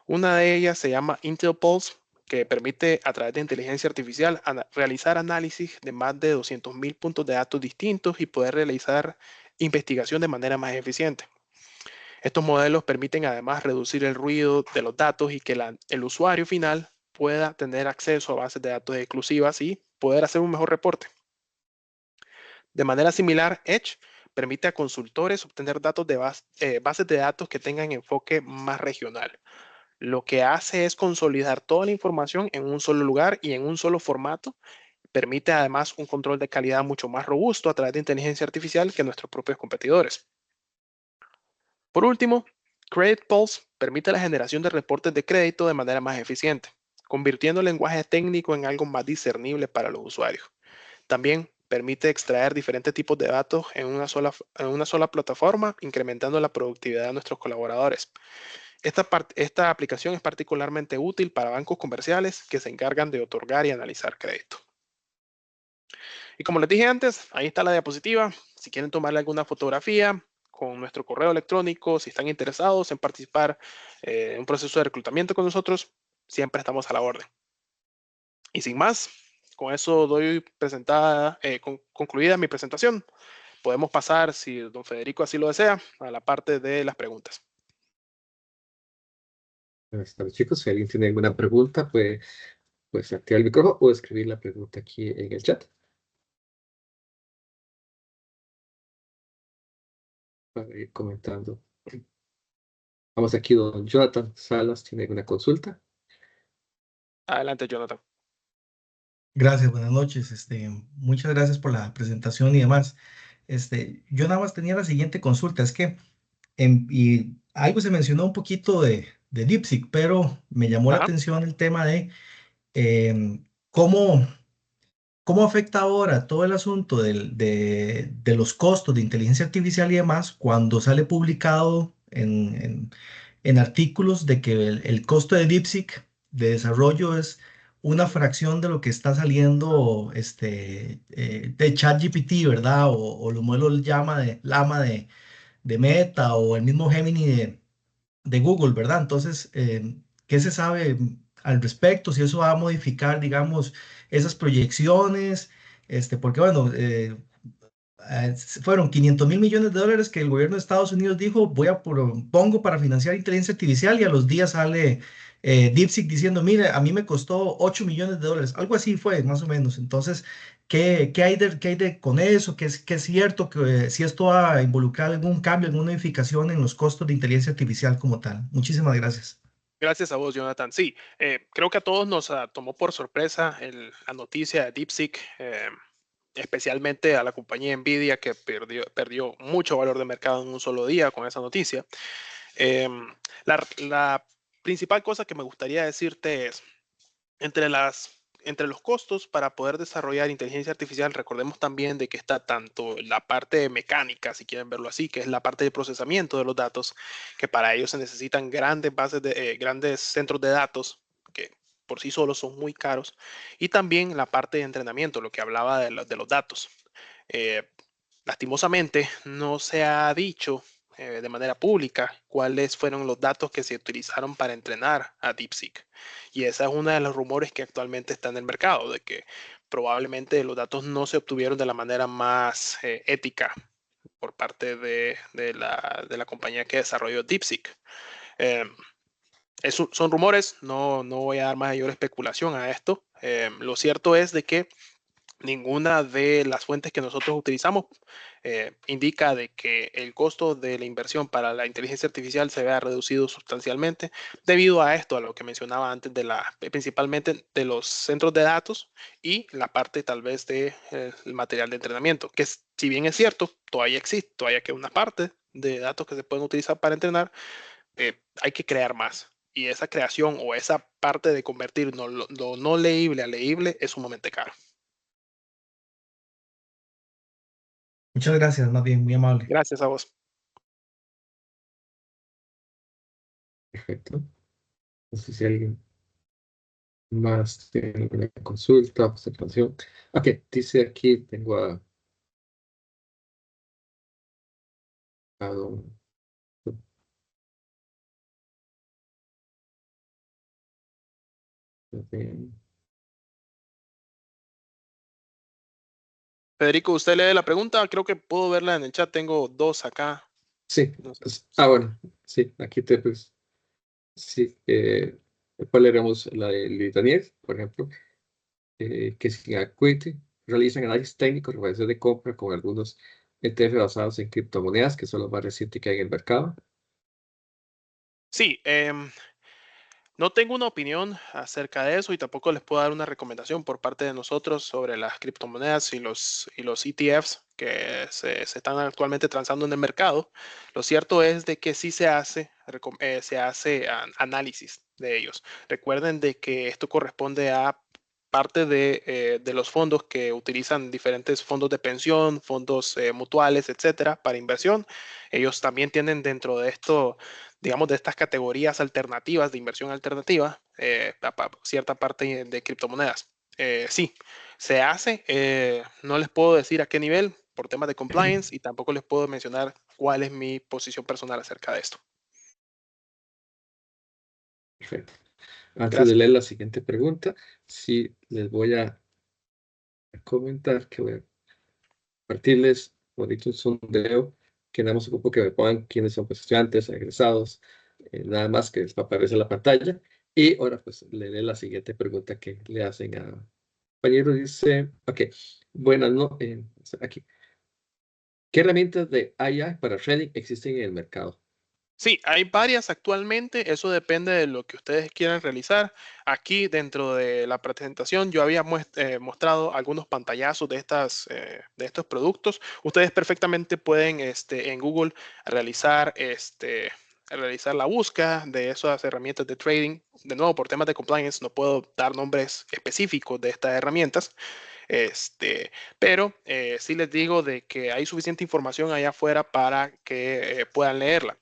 Una de ellas se llama Intel Pulse, que permite a través de inteligencia artificial realizar análisis de más de 200.000 puntos de datos distintos y poder realizar investigación de manera más eficiente. Estos modelos permiten además reducir el ruido de los datos y que el usuario final pueda tener acceso a bases de datos exclusivas y poder hacer un mejor reporte. De manera similar, Edge permite a consultores obtener datos de bases de datos que tengan enfoque más regional. Lo que hace es consolidar toda la información en un solo lugar y en un solo formato. Permite además un control de calidad mucho más robusto a través de inteligencia artificial que nuestros propios competidores. Por último, Credit Pulse permite la generación de reportes de crédito de manera más eficiente, convirtiendo el lenguaje técnico en algo más discernible para los usuarios. También permite extraer diferentes tipos de datos en una sola plataforma, incrementando la productividad de nuestros colaboradores. Esta aplicación es particularmente útil para bancos comerciales que se encargan de otorgar y analizar crédito. Y como les dije antes, ahí está la diapositiva. Si quieren tomarle alguna fotografía con nuestro correo electrónico, si están interesados en participar en un proceso de reclutamiento con nosotros, siempre estamos a la orden. Y sin más, con eso doy concluida mi presentación. Podemos pasar, si don Federico así lo desea, a la parte de las preguntas. Buenas tardes, chicos. Si alguien tiene alguna pregunta, pues activar el micrófono o escribir la pregunta aquí en el chat para ir comentando. Vamos aquí, don Jonathan Salas, ¿tiene alguna consulta? Adelante, Jonathan. Gracias, buenas noches. Muchas gracias por la presentación y demás. Yo nada más tenía la siguiente consulta, es que y algo se mencionó un poquito de DeepSeek, pero me llamó la Ajá. atención el tema de cómo afecta ahora todo el asunto de los costos de inteligencia artificial y demás cuando sale publicado en artículos de que el costo de DeepSeek de desarrollo es una fracción de lo que está saliendo de ChatGPT, ¿verdad? O los modelos Llama de Meta o el mismo Gemini de Google, ¿verdad? Entonces, ¿qué se sabe al respecto? Si eso va a modificar, digamos, esas proyecciones, porque bueno, fueron 500.000 millones de dólares que el gobierno de Estados Unidos dijo, pongo para financiar inteligencia artificial y a los días sale DeepSeek diciendo, mire, a mí me costó 8 millones de dólares, algo así fue, más o menos. Entonces, ¿qué hay con eso? ¿Qué es cierto? Que si esto va a involucrar algún cambio, alguna modificación en los costos de inteligencia artificial como tal. Muchísimas gracias. Gracias a vos, Jonathan. Sí, creo que a todos nos tomó por sorpresa la noticia de DeepSeek, especialmente a la compañía Nvidia, que perdió mucho valor de mercado en un solo día con esa noticia. La principal cosa que me gustaría decirte es, entre los costos para poder desarrollar inteligencia artificial, recordemos también de que está tanto la parte mecánica, si quieren verlo así, que es la parte de procesamiento de los datos, que para ello se necesitan grandes centros de datos que por sí solos son muy caros, y también la parte de entrenamiento, lo que hablaba de los datos. Lastimosamente, no se ha dicho de manera pública cuáles fueron los datos que se utilizaron para entrenar a DeepSeek. Y esa es una de los rumores que actualmente está en el mercado, de que probablemente los datos no se obtuvieron de la manera más ética por parte de la compañía que desarrolló DeepSeek. Son rumores, no voy a dar mayor especulación a esto. Lo cierto es de que ninguna de las fuentes que nosotros utilizamos indica de que el costo de la inversión para la inteligencia artificial se vea reducido sustancialmente debido a esto, a lo que mencionaba antes, principalmente de los centros de datos y la parte tal vez de el material de entrenamiento, que si bien es cierto, todavía existe, todavía queda una parte de datos que se pueden utilizar para entrenar, hay que crear más. Y esa creación o esa parte de convertir lo no leíble a leíble es sumamente caro. Muchas gracias, más bien, muy amable. Gracias a vos. Perfecto. No sé si alguien más tiene alguna consulta, observación. Ok, dice aquí, tengo a don... Federico, usted lee la pregunta, creo que puedo verla en el chat, tengo dos acá. Sí, No sé. bueno, sí, aquí pues, sí, después leeremos la de Litanier, por ejemplo, que sin Acuity realizan análisis técnicos, recomendaciones de compra con algunos ETF basados en criptomonedas, que son los más recientes que hay en el mercado. Sí, no tengo una opinión acerca de eso y tampoco les puedo dar una recomendación por parte de nosotros sobre las criptomonedas y los ETFs que se están actualmente transando en el mercado. Lo cierto es de que sí se hace análisis de ellos. Recuerden de que esto corresponde a parte de los fondos que utilizan diferentes fondos de pensión, fondos mutuales, etcétera, para inversión. Ellos también tienen dentro de esto, digamos, de estas categorías alternativas de inversión alternativa, cierta parte de criptomonedas. Sí, se hace. No les puedo decir a qué nivel por temas de compliance y tampoco les puedo mencionar cuál es mi posición personal acerca de esto. Perfecto. Antes Gracias. de leer la siguiente pregunta, sí les voy a comentar que voy a compartirles ahorita un sondeo que nada más ocupo que me pongan quiénes son pues, estudiantes, egresados, nada más que les aparece en la pantalla. Y ahora pues leeré la siguiente pregunta que le hacen a compañero. Dice, ok, buenas, no, aquí. ¿Qué herramientas de AI para trading existen en el mercado? Sí, hay varias actualmente, eso depende de lo que ustedes quieran realizar. Aquí dentro de la presentación yo había mostrado algunos pantallazos de estos productos. Ustedes perfectamente pueden en Google realizar la búsqueda de esas herramientas de trading. De nuevo, por temas de compliance no puedo dar nombres específicos de estas herramientas. Pero sí les digo de que hay suficiente información allá afuera para que puedan leerla.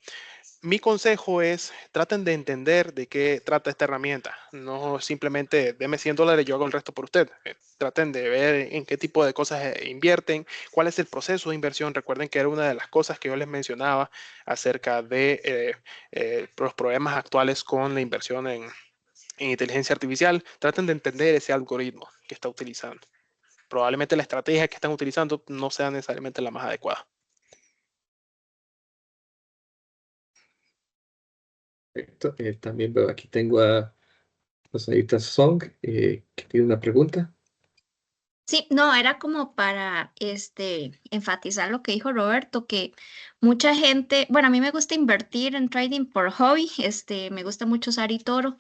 Mi consejo es, traten de entender de qué trata esta herramienta. No simplemente deme $100, yo hago el resto por usted. Traten de ver en qué tipo de cosas invierten, cuál es el proceso de inversión. Recuerden que era una de las cosas que yo les mencionaba acerca de los problemas actuales con la inversión en inteligencia artificial. Traten de entender ese algoritmo que está utilizando. Probablemente la estrategia que están utilizando no sea necesariamente la más adecuada. Perfecto. También veo aquí tengo a Rosadita Song, que tiene una pregunta. Sí, no, era como para enfatizar lo que dijo Roberto, que mucha gente, bueno, a mí me gusta invertir en trading por hobby, me gusta mucho usar eToro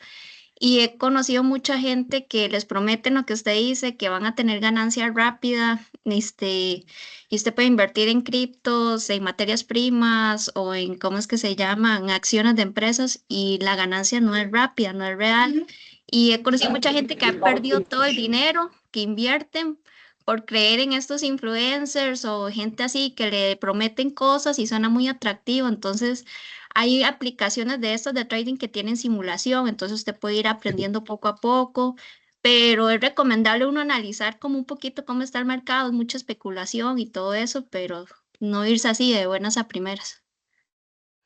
y he conocido mucha gente que les prometen lo que usted dice, que van a tener ganancia rápida, y usted puede invertir en criptos, en materias primas o en, ¿cómo es que se llaman? Acciones de empresas y la ganancia no es rápida, no es real. Y he conocido mucha gente que ha perdido todo el dinero que invierten por creer en estos influencers o gente así que le prometen cosas y suena muy atractivo. Entonces, hay aplicaciones de estas de trading que tienen simulación, entonces usted puede ir aprendiendo poco a poco, pero es recomendable uno analizar como un poquito cómo está el mercado, mucha especulación y todo eso, pero no irse así de buenas a primeras.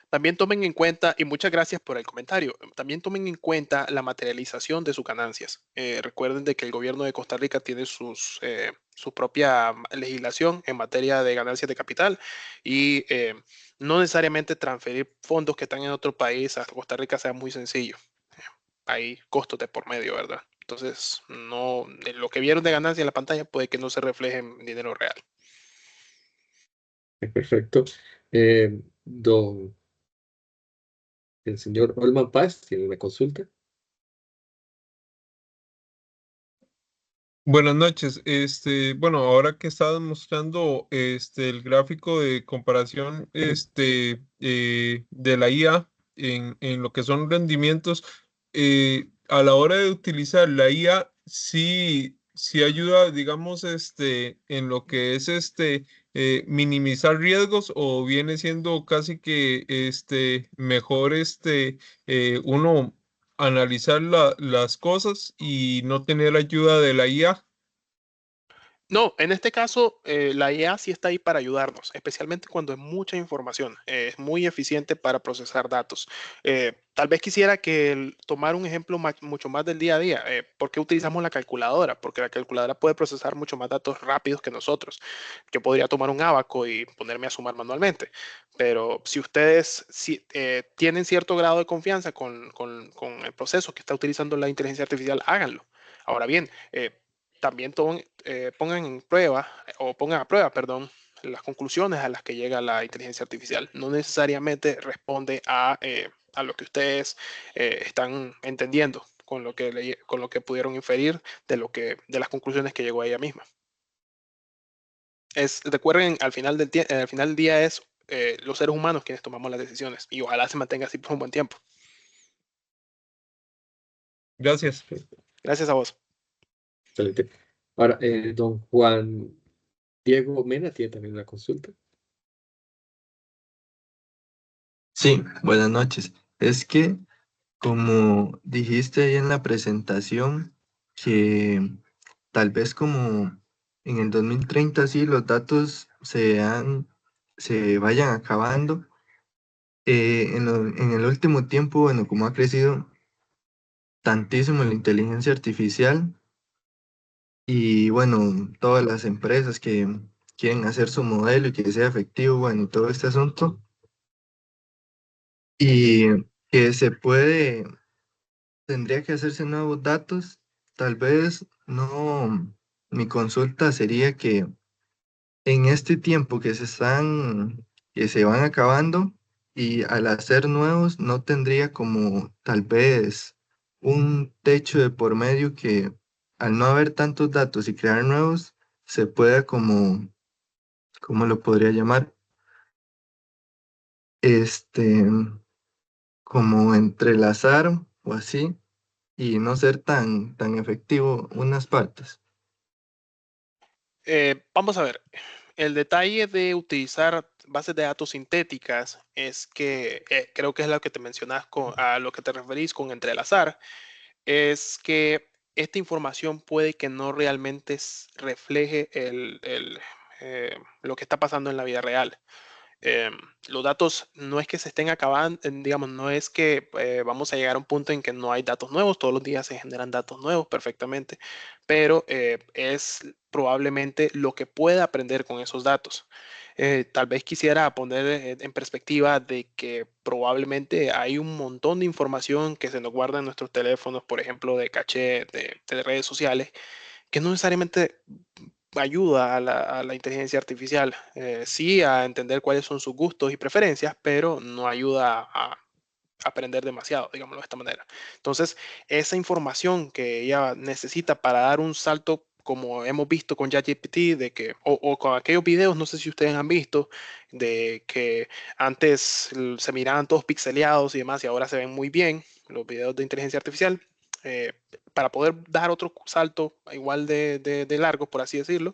También tomen en cuenta, y muchas gracias por el comentario, también tomen en cuenta la materialización de sus ganancias. Recuerden de que el gobierno de Costa Rica tiene su propia legislación en materia de ganancias de capital y no necesariamente transferir fondos que están en otro país a Costa Rica sea muy sencillo. Hay costos de por medio, ¿verdad? Entonces, no, lo que vieron de ganancia en la pantalla puede que no se refleje en dinero real. Perfecto. El señor Olman Paz tiene una consulta. Buenas noches. Bueno, ahora que estabas mostrando el gráfico de comparación de la IA en lo que son rendimientos, a la hora de utilizar la IA, sí ayuda, digamos, en lo que es minimizar riesgos, o viene siendo casi que mejor uno analizar las cosas y no tener ayuda de la IA. No, en este caso, la IA sí está ahí para ayudarnos, especialmente cuando es mucha información. Es muy eficiente para procesar datos. Tal vez quisiera tomar un ejemplo mucho más del día a día. ¿Por qué utilizamos la calculadora? Porque la calculadora puede procesar mucho más datos rápidos que nosotros. Yo podría tomar un abaco y ponerme a sumar manualmente. Pero si ustedes tienen cierto grado de confianza con el proceso que está utilizando la inteligencia artificial, háganlo. Ahora bien, también pongan en prueba, o pongan a prueba, perdón, las conclusiones a las que llega la inteligencia artificial. No necesariamente responde a lo que ustedes están entendiendo con lo que pudieron inferir de las conclusiones que llegó a ella misma. Recuerden, al final del día es los seres humanos quienes tomamos las decisiones, y ojalá se mantenga así por un buen tiempo. Gracias. Gracias a vos. Excelente. Ahora, don Juan Diego Mena tiene también una consulta. Sí, buenas noches. Es que, como dijiste ahí en la presentación, que tal vez como en el 2030 sí los datos se vayan acabando. En el último tiempo, bueno, como ha crecido tantísimo la inteligencia artificial, y bueno, todas las empresas que quieren hacer su modelo y que sea efectivo, bueno, y todo este asunto, y que tendría que hacerse nuevos datos. Tal vez no, mi consulta sería que en este tiempo que se van acabando, y al hacer nuevos, no tendría como tal vez un techo de por medio que, al no haber tantos datos y crear nuevos, se pueda como, ¿cómo lo podría llamar? Este, como entrelazar o así, y no ser tan efectivo unas partes. Vamos a ver, el detalle de utilizar bases de datos sintéticas es que creo que es lo que te mencionas a lo que te referís con entrelazar, es que esta información puede que no realmente refleje lo que está pasando en la vida real. Los datos no es que se estén acabando, digamos, no es que vamos a llegar a un punto en que no hay datos nuevos, todos los días se generan datos nuevos perfectamente, pero es probablemente lo que pueda aprender con esos datos. Tal vez quisiera poner en perspectiva de que probablemente hay un montón de información que se nos guarda en nuestros teléfonos, por ejemplo, de caché de redes sociales, que no necesariamente ayuda a la inteligencia artificial, sí a entender cuáles son sus gustos y preferencias, pero no ayuda a aprender demasiado, digámoslo de esta manera. Entonces, esa información que ella necesita para dar un salto, como hemos visto con ChatGPT, o con aquellos videos, no sé si ustedes han visto, de que antes se miraban todos pixeleados y demás, y ahora se ven muy bien los videos de inteligencia artificial. eh, para poder dar otro salto igual de largo, por así decirlo,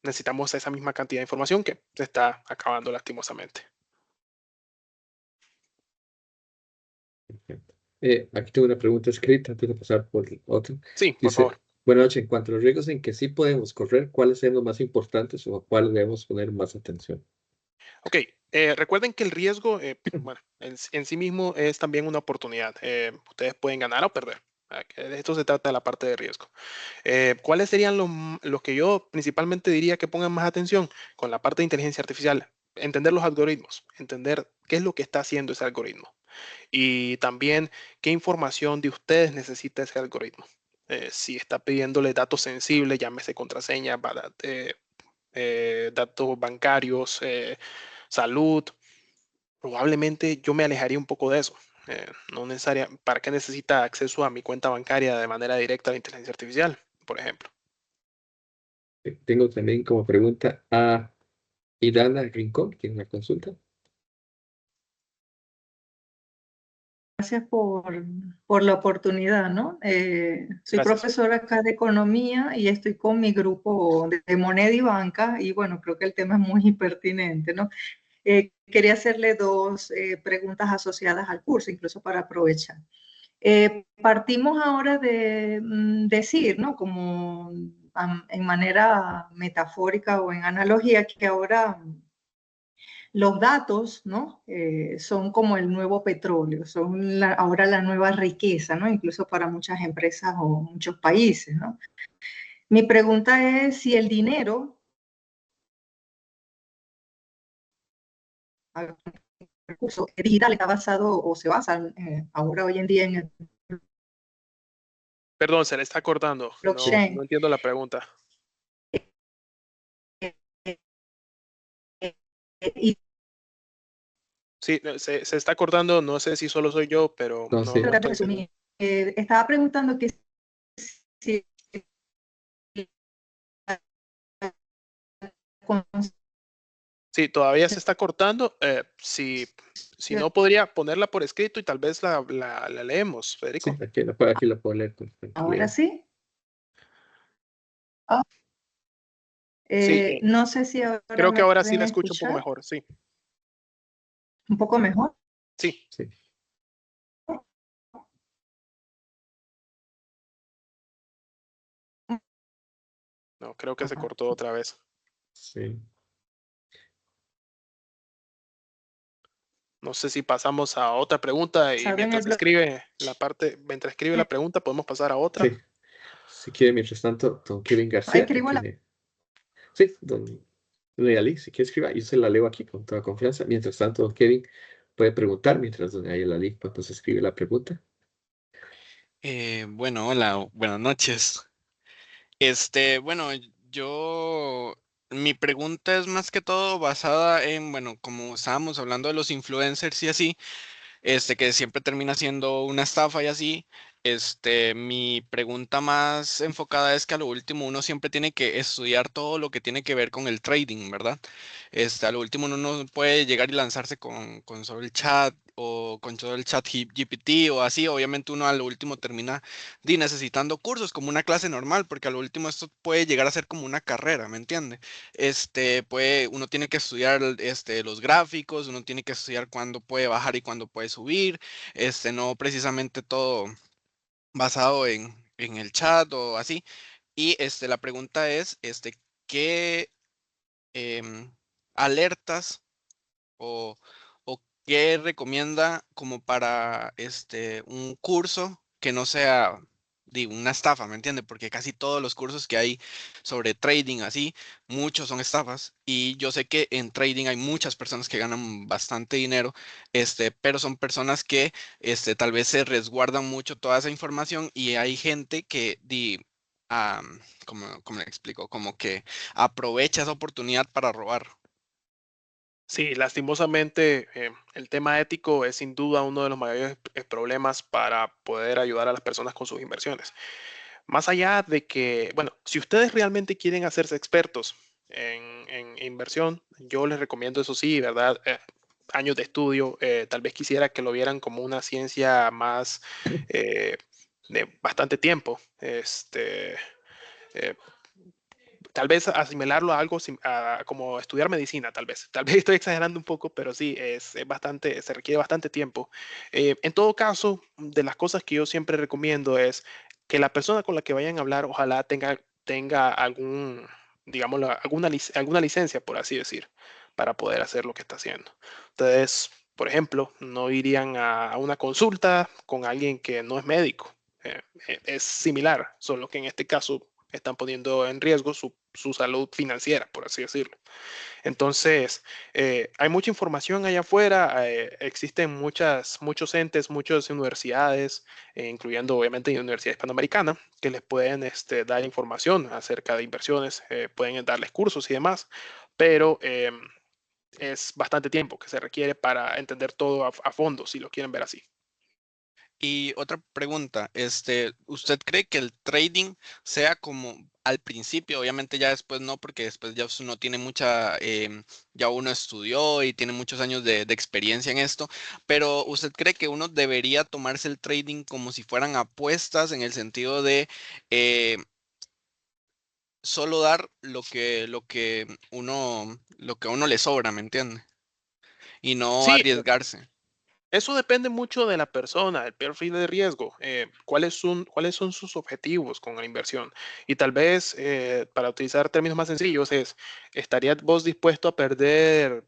necesitamos esa misma cantidad de información que se está acabando lastimosamente. Perfecto. Aquí tengo una pregunta escrita antes de pasar por otro. Sí, por Dice, favor. buenas noches, en cuanto a los riesgos en que sí podemos correr, ¿cuáles son los más importantes o a cuáles debemos poner más atención? Ok, recuerden que el riesgo, bueno, en sí mismo es también una oportunidad. Ustedes pueden ganar o perder. Que de esto se trata de la parte de riesgo. ¿Cuáles serían los que yo principalmente diría que pongan más atención con la parte de inteligencia artificial? Entender los algoritmos, entender qué es lo que está haciendo ese algoritmo y también qué información de ustedes necesita ese algoritmo. si está pidiéndole datos sensibles, llámese contraseña, datos bancarios, salud, probablemente yo me alejaría un poco de eso. No necesariamente, ¿para qué necesita acceso a mi cuenta bancaria de manera directa a la inteligencia artificial, por ejemplo? Tengo también como pregunta a Idana Rincón, que es una consulta. Gracias por la oportunidad, ¿no? Soy Gracias. profesora acá de economía y estoy con mi grupo de moneda y banca y bueno, creo que el tema es muy pertinente, ¿no? Quería hacerle dos preguntas asociadas al curso, incluso para aprovechar. Partimos ahora de decir, ¿no? Como en manera metafórica o en analogía, que ahora los datos, ¿no? Son como el nuevo petróleo, son ahora la nueva riqueza, ¿no? Incluso para muchas empresas o muchos países, ¿no? Mi pregunta es si el dinero, recurso digital, está basado o se basa ahora hoy en día en el Perdón, se le está cortando. blockchain. No entiendo la pregunta. Y Sí, se está cortando. No sé si solo soy yo, pero No, no, sí. no estoy entendiendo. estaba preguntando que si Sí, todavía se está cortando. Si no, podría ponerla por escrito y tal vez la leemos, Federico. Sí, aquí la puedo leer con ahora tranquilidad. sí. Sí, No sé si ahora creo que me ahora sí pueden la escucho un poco escuchar mejor. Sí, un poco mejor. sí. Sí, No, creo que se cortó otra vez. sí. No sé si pasamos a otra pregunta y ¿Saben mientras escribe la pregunta, podemos pasar a otra. Sí. Si quiere, mientras tanto, don Kevin García. Escribo la... Sí, don Yali, si quiere escriba, yo se la leo aquí con toda confianza. Mientras tanto, don Kevin puede preguntar mientras don Yali pues escribe la pregunta. Bueno, hola, buenas noches. Bueno, yo, mi pregunta es más que todo basada en, bueno, como estábamos hablando de los influencers y así, que siempre termina siendo una estafa y así. Mi pregunta más enfocada es que a lo último uno siempre tiene que estudiar todo lo que tiene que ver con el trading, ¿verdad? A lo último uno no puede llegar y lanzarse con solo el chat o con todo el chat GPT o así. Obviamente uno a lo último termina necesitando cursos como una clase normal, porque a lo último esto puede llegar a ser como una carrera, ¿me entiende? Uno tiene que estudiar los gráficos, uno tiene que estudiar cuándo puede bajar y cuándo puede subir, no precisamente todo basado en el chat o así. Y la pregunta es, ¿qué em, alertas o, o qué recomienda como para un curso que no sea digo, una estafa, ¿me entiende? Porque casi todos los cursos que hay sobre trading así, muchos son estafas y yo sé que en trading hay muchas personas que ganan bastante dinero, pero son personas que tal vez se resguardan mucho toda esa información y hay gente que como le explico, como que aprovecha esa oportunidad para robar. Sí, lastimosamente, el tema ético es sin duda uno de los mayores problemas para poder ayudar a las personas con sus inversiones. Más allá de que, bueno, si ustedes realmente quieren hacerse expertos en inversión, yo les recomiendo eso sí, ¿verdad? Años de estudio, tal vez quisiera que lo vieran como una ciencia más de bastante tiempo. Eh, Tal vez asimilarlo a algo como estudiar medicina, tal vez. Tal vez estoy exagerando un poco, pero sí, es bastante, se requiere bastante tiempo. En todo caso, de las cosas que yo siempre recomiendo es que la persona con la que vayan a hablar, ojalá tenga algún, digámoslo, alguna licencia, por así decir, para poder hacer lo que está haciendo. Entonces, por ejemplo, no irían a una consulta con alguien que no es médico. Es similar, solo que en este caso están poniendo en riesgo su salud financiera, por así decirlo. Entonces, hay mucha información allá afuera, existen muchos entes, muchas universidades, incluyendo obviamente la Universidad Hispanoamericana, que les pueden dar información acerca de inversiones, pueden darles cursos y demás, pero es bastante tiempo que se requiere para entender todo a fondo, si lo quieren ver así. Y otra pregunta, ¿usted cree que el trading sea como al principio, obviamente ya después no, porque después ya uno tiene ya uno estudió y tiene muchos años de experiencia en esto, pero ¿usted cree que uno debería tomarse el trading como si fueran apuestas en el sentido de solo dar lo que a uno le sobra, ¿me entiende? Y no Sí, arriesgarse. eso depende mucho de la persona, el perfil de riesgo, cuáles son sus objetivos con la inversión. Y tal vez, para utilizar términos más sencillos, ¿estarías vos dispuesto a perder,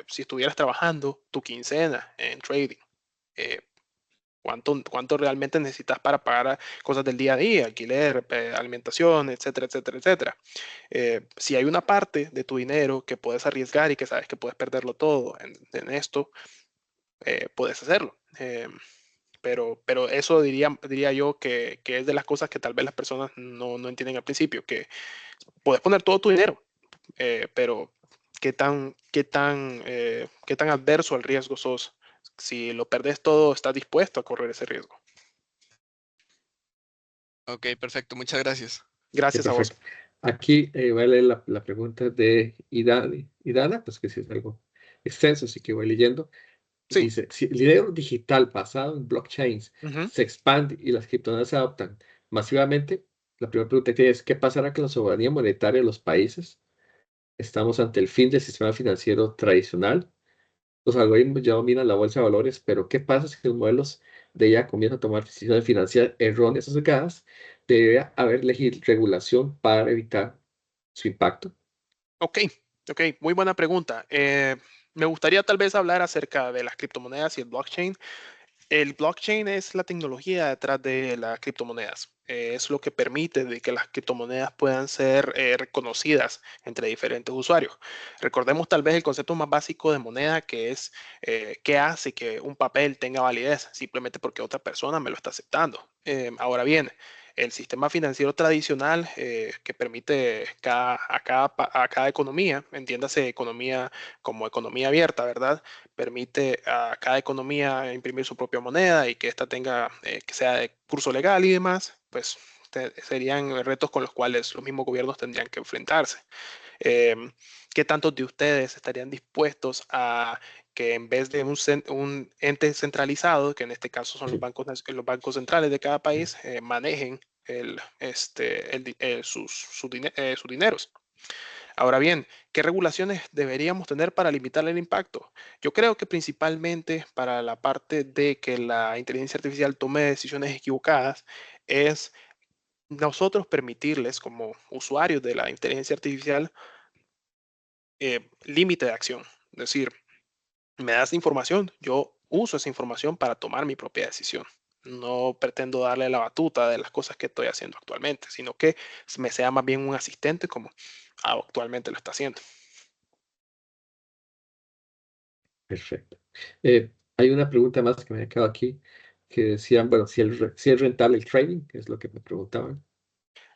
si estuvieras trabajando, tu quincena en trading? Eh, ¿Cuánto realmente necesitas para pagar cosas del día a día, alquiler, alimentación, etcétera, etcétera, etcétera? Si hay una parte de tu dinero que puedes arriesgar y que sabes que puedes perderlo todo en esto, puedes hacerlo. Pero eso diría yo que es de las cosas que tal vez las personas no entienden al principio, que puedes poner todo tu dinero, pero qué tan adverso al riesgo sos. Si lo perdés todo, ¿estás dispuesto a correr ese riesgo? Ok, perfecto, muchas gracias. Gracias a vos. Aquí voy a leer la pregunta de Idana, pues que sí es algo extenso, así que voy leyendo. Sí. Dice, si el dinero digital basado en blockchains se expande y las criptomonedas se adoptan masivamente, la primera pregunta que es, ¿qué pasará con la soberanía monetaria de los países? Estamos ante el fin del sistema financiero tradicional. Los algoritmos ya dominan la bolsa de valores, pero ¿qué pasa si los modelos de ella comienzan a tomar decisiones financieras erróneas o sesgadas? Debería haber regulación para evitar su impacto. Ok, muy buena pregunta. Me gustaría tal vez hablar acerca de las criptomonedas y el blockchain. El blockchain es la tecnología detrás de las criptomonedas. Es lo que permite de que las criptomonedas puedan ser reconocidas entre diferentes usuarios. Recordemos tal vez el concepto más básico de moneda, que es qué hace que un papel tenga validez simplemente porque otra persona me lo está aceptando. Ahora bien, el sistema financiero tradicional que permite a cada economía, entiéndase economía como economía abierta, ¿verdad? Permite a cada economía imprimir su propia moneda y que ésta tenga, que sea de curso legal y demás, pues serían retos con los cuales los mismos gobiernos tendrían que enfrentarse. ¿Qué tantos de ustedes estarían dispuestos a que en vez de un ente centralizado, que en este caso son los bancos centrales de cada país, manejen sus dineros? Ahora bien, ¿qué regulaciones deberíamos tener para limitar el impacto? Yo creo que principalmente para la parte de que la inteligencia artificial tome decisiones equivocadas es nosotros permitirles como usuarios de la inteligencia artificial límite de acción. Es decir, me das información, yo uso esa información para tomar mi propia decisión. No pretendo darle la batuta de las cosas que estoy haciendo actualmente, sino que me sea más bien un asistente como actualmente lo está haciendo. Perfecto. Hay una pregunta más que me ha quedado aquí, que decían, bueno, si es rentable el trading, que es lo que me preguntaban.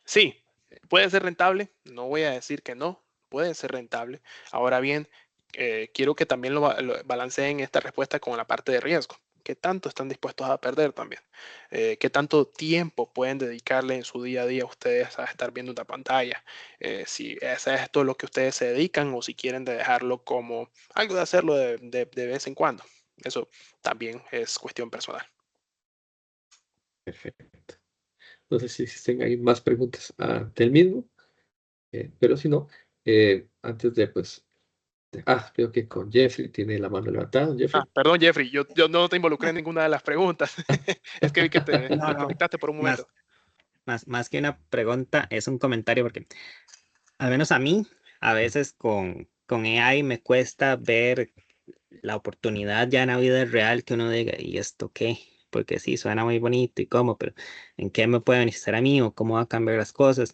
Sí, puede ser rentable, no voy a decir que no, puede ser rentable. Ahora bien, quiero que también lo balanceen esta respuesta con la parte de riesgo. ¿Qué tanto están dispuestos a perder también? ¿Qué tanto tiempo pueden dedicarle en su día a día ustedes a estar viendo una pantalla? Si es esto lo que ustedes se dedican o si quieren dejarlo como algo de hacerlo de vez en cuando. Eso también es cuestión personal. Perfecto. No sé si existen ahí más preguntas del mismo, pero si no, antes de, pues, creo que con Jeffrey tiene la mano levantada. Jeffrey. Perdón, Jeffrey, yo no te involucré en ninguna de las preguntas. Es que vi que te desconectaste por un momento. Más que una pregunta, es un comentario, porque al menos a mí, a veces con AI me cuesta ver la oportunidad ya en la vida real que uno diga, ¿y esto qué? porque sí, suena muy bonito y cómo, pero ¿en qué me puede beneficiar a mí o cómo va a cambiar las cosas?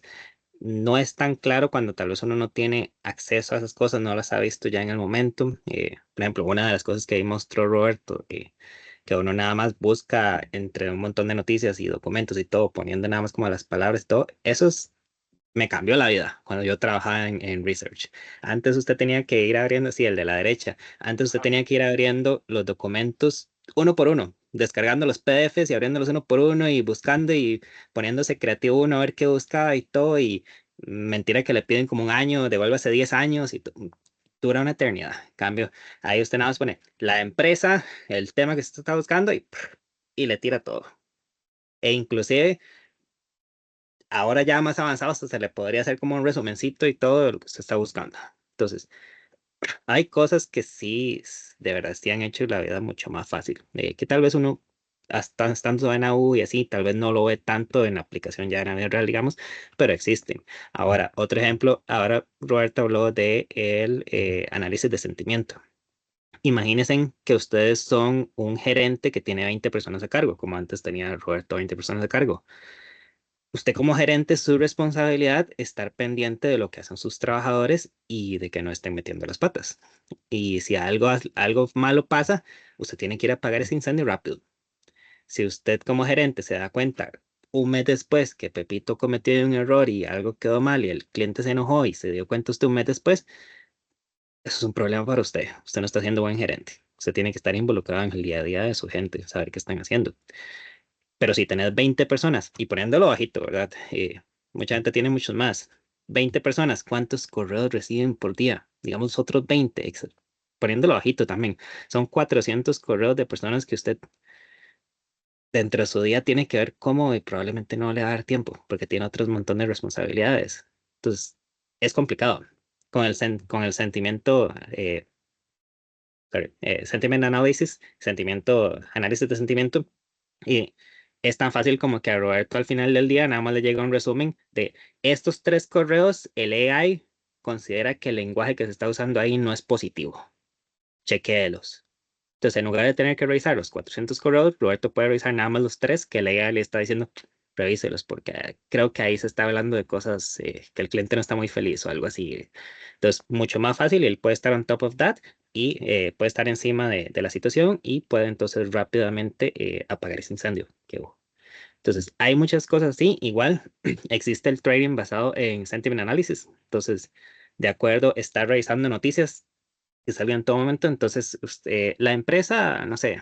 No es tan claro cuando tal vez uno no tiene acceso a esas cosas, no las ha visto ya en el momento. Por ejemplo, una de las cosas que ahí mostró Roberto, que uno nada más busca entre un montón de noticias y documentos y todo, poniendo nada más como las palabras y todo, me cambió la vida cuando yo trabajaba en research. Antes usted tenía que ir abriendo, sí, el de la derecha, antes usted tenía que ir abriendo los documentos uno por uno, descargando los PDFs y abriéndolos uno por uno y buscando y poniéndose creativo uno a ver qué buscaba y todo, y mentira que le piden como un año, devuélvase 10 años y dura una eternidad. En cambio, ahí usted nada más pone la empresa, el tema que usted está buscando y le tira todo. E inclusive ahora ya más avanzado, hasta se le podría hacer como un resumencito y todo de lo que usted está buscando. Entonces, hay cosas que sí, de verdad, sí han hecho la vida mucho más fácil. Que tal vez uno, hasta estando en AU y así, tal vez no lo ve tanto en la aplicación ya en la vida real, digamos, pero existen. Ahora, otro ejemplo, ahora Roberto habló de el análisis de sentimiento. Imagínense que ustedes son un gerente que tiene 20 personas a cargo, como antes tenía Roberto 20 personas a cargo. Usted como gerente, su responsabilidad estar pendiente de lo que hacen sus trabajadores y de que no estén metiendo las patas. Y si algo malo pasa, usted tiene que ir a apagar ese incendio rápido. Si usted como gerente se da cuenta un mes después que Pepito cometió un error y algo quedó mal y el cliente se enojó y se dio cuenta usted un mes después, eso es un problema para usted. Usted no está siendo buen gerente. Usted tiene que estar involucrado en el día a día de su gente, saber qué están haciendo. Pero si tenés 20 personas, y poniéndolo bajito, ¿verdad? Mucha gente tiene muchos más. 20 personas, ¿cuántos correos reciben por día? Digamos otros 20, poniéndolo bajito también. Son 400 correos de personas que usted dentro de su día tiene que ver cómo y probablemente no le va a dar tiempo, porque tiene otros montón de responsabilidades. Entonces, es complicado. Con el sentimiento, sentiment analysis, análisis de sentimiento, y es tan fácil como que a Roberto al final del día nada más le llega un resumen de estos 3 correos, el AI considera que el lenguaje que se está usando ahí no es positivo. Chequéelos. Entonces, en lugar de tener que revisar los 400 correos, Roberto puede revisar nada más los 3 que el AI le está diciendo, revíselos, porque creo que ahí se está hablando de cosas que el cliente no está muy feliz o algo así. Entonces, mucho más fácil y él puede estar on top of that y puede estar encima de la situación y puede entonces rápidamente apagar ese incendio que hubo. Entonces, hay muchas cosas así. Igual existe el trading basado en sentiment analysis. Entonces, de acuerdo, está revisando noticias que salgan en todo momento. Entonces, la empresa, no sé,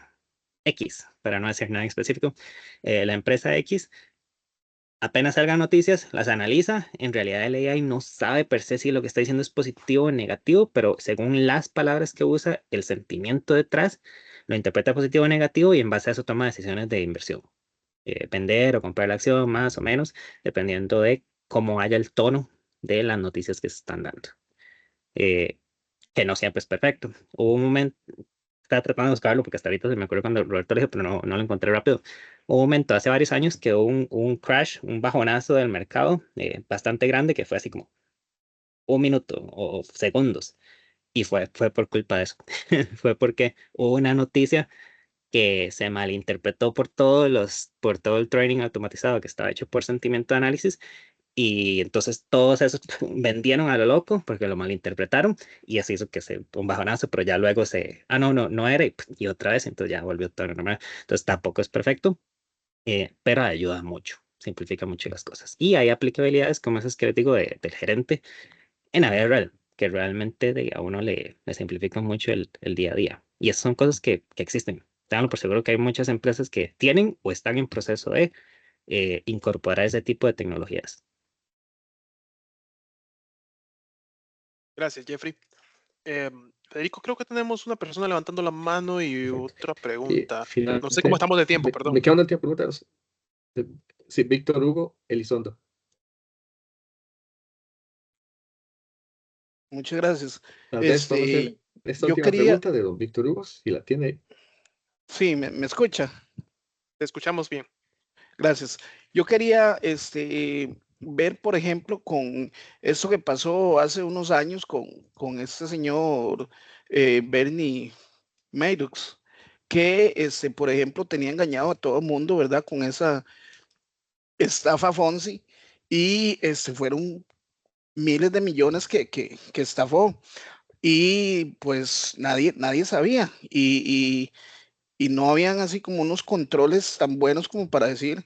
X, para no decir nada en específico, la empresa X, apenas salgan noticias, las analiza. En realidad el AI no sabe per se si lo que está diciendo es positivo o negativo, pero según las palabras que usa, el sentimiento detrás, lo interpreta positivo o negativo y en base a eso toma decisiones de inversión. Vender o comprar la acción, más o menos, dependiendo de cómo haya el tono de las noticias que se están dando. Que no siempre es perfecto. Hubo un momento, estaba tratando de buscarlo porque hasta ahorita se me acuerdo cuando Roberto lo dijo, pero no lo encontré rápido. Hubo un momento hace varios años que hubo un crash, un bajonazo del mercado bastante grande que fue así como un minuto o segundos. Y fue por culpa de eso. Fue porque hubo una noticia que se malinterpretó por todo el trading automatizado que estaba hecho por sentimiento de análisis. Y entonces todos esos vendieron a lo loco porque lo malinterpretaron y eso hizo que un bajonazo, pero ya luego no era y otra vez, entonces ya volvió todo normal. Entonces tampoco es perfecto, pero ayuda mucho, simplifica mucho las cosas. Y hay aplicabilidades como esas que les digo del gerente en la vida real, que realmente a uno le simplifican mucho el día a día. Y esas son cosas que existen. Tenganlo por seguro que hay muchas empresas que tienen o están en proceso de incorporar ese tipo de tecnologías. Gracias, Jeffrey. Federico, creo que tenemos una persona levantando la mano y otra pregunta. No sé cómo estamos de tiempo, perdón. Me quedan tiempo preguntas. Sí, Víctor Hugo Elizondo. Muchas gracias. Esta última pregunta de don Víctor Hugo, si la tiene ahí. Sí, ¿me escucha? Te escuchamos bien. Gracias. Yo quería ver, por ejemplo, con esto que pasó hace unos años con este señor Bernie Madoff, que, por ejemplo, tenía engañado a todo el mundo, ¿verdad? Con esa estafa Fonzi y fueron miles de millones que estafó y pues nadie sabía y no habían así como unos controles tan buenos como para decir,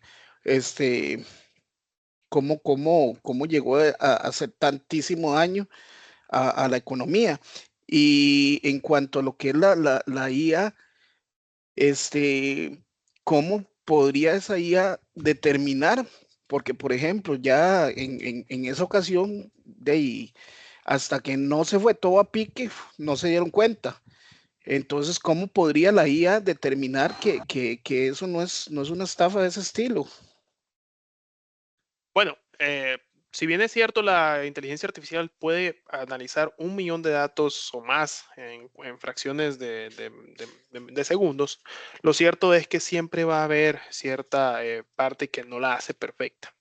cómo llegó a hacer tantísimo daño a la economía. Y en cuanto a lo que es la IA, ¿cómo podría esa IA determinar? Porque, por ejemplo, ya en esa ocasión, hasta que no se fue todo a pique, no se dieron cuenta. Entonces, ¿cómo podría la IA determinar que eso no es una estafa de ese estilo? Bueno, si bien es cierto, la inteligencia artificial puede analizar 1 millón de datos o más en fracciones de segundos, lo cierto es que siempre va a haber cierta parte que no la hace perfecta.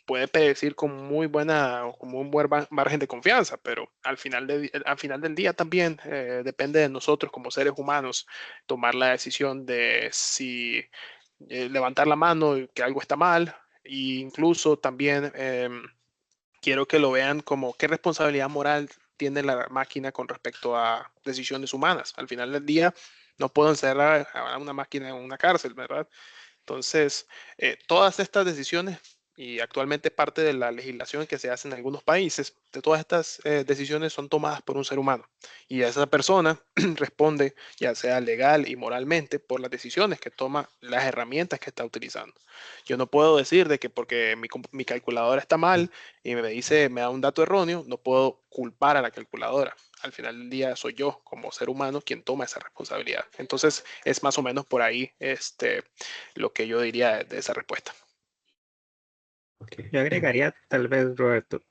Puede predecir con muy buena o con un buen margen de confianza, pero al final del día también depende de nosotros como seres humanos tomar la decisión de si levantar la mano y que algo está mal, e incluso también quiero que lo vean como qué responsabilidad moral tiene la máquina con respecto a decisiones humanas. Al final del día no puedo encerrar a una máquina en una cárcel, ¿verdad? Entonces, todas estas decisiones y actualmente parte de la legislación que se hace en algunos países, de todas estas decisiones son tomadas por un ser humano y esa persona responde ya sea legal y moralmente por las decisiones que toma, las herramientas que está utilizando. Yo no puedo decir de que porque mi calculadora está mal y me da un dato erróneo, no puedo culpar a la calculadora. Al final del día soy yo como ser humano quien toma esa responsabilidad. Entonces es más o menos por ahí lo que yo diría de esa respuesta. Okay. Yo agregaría tal vez, Roberto,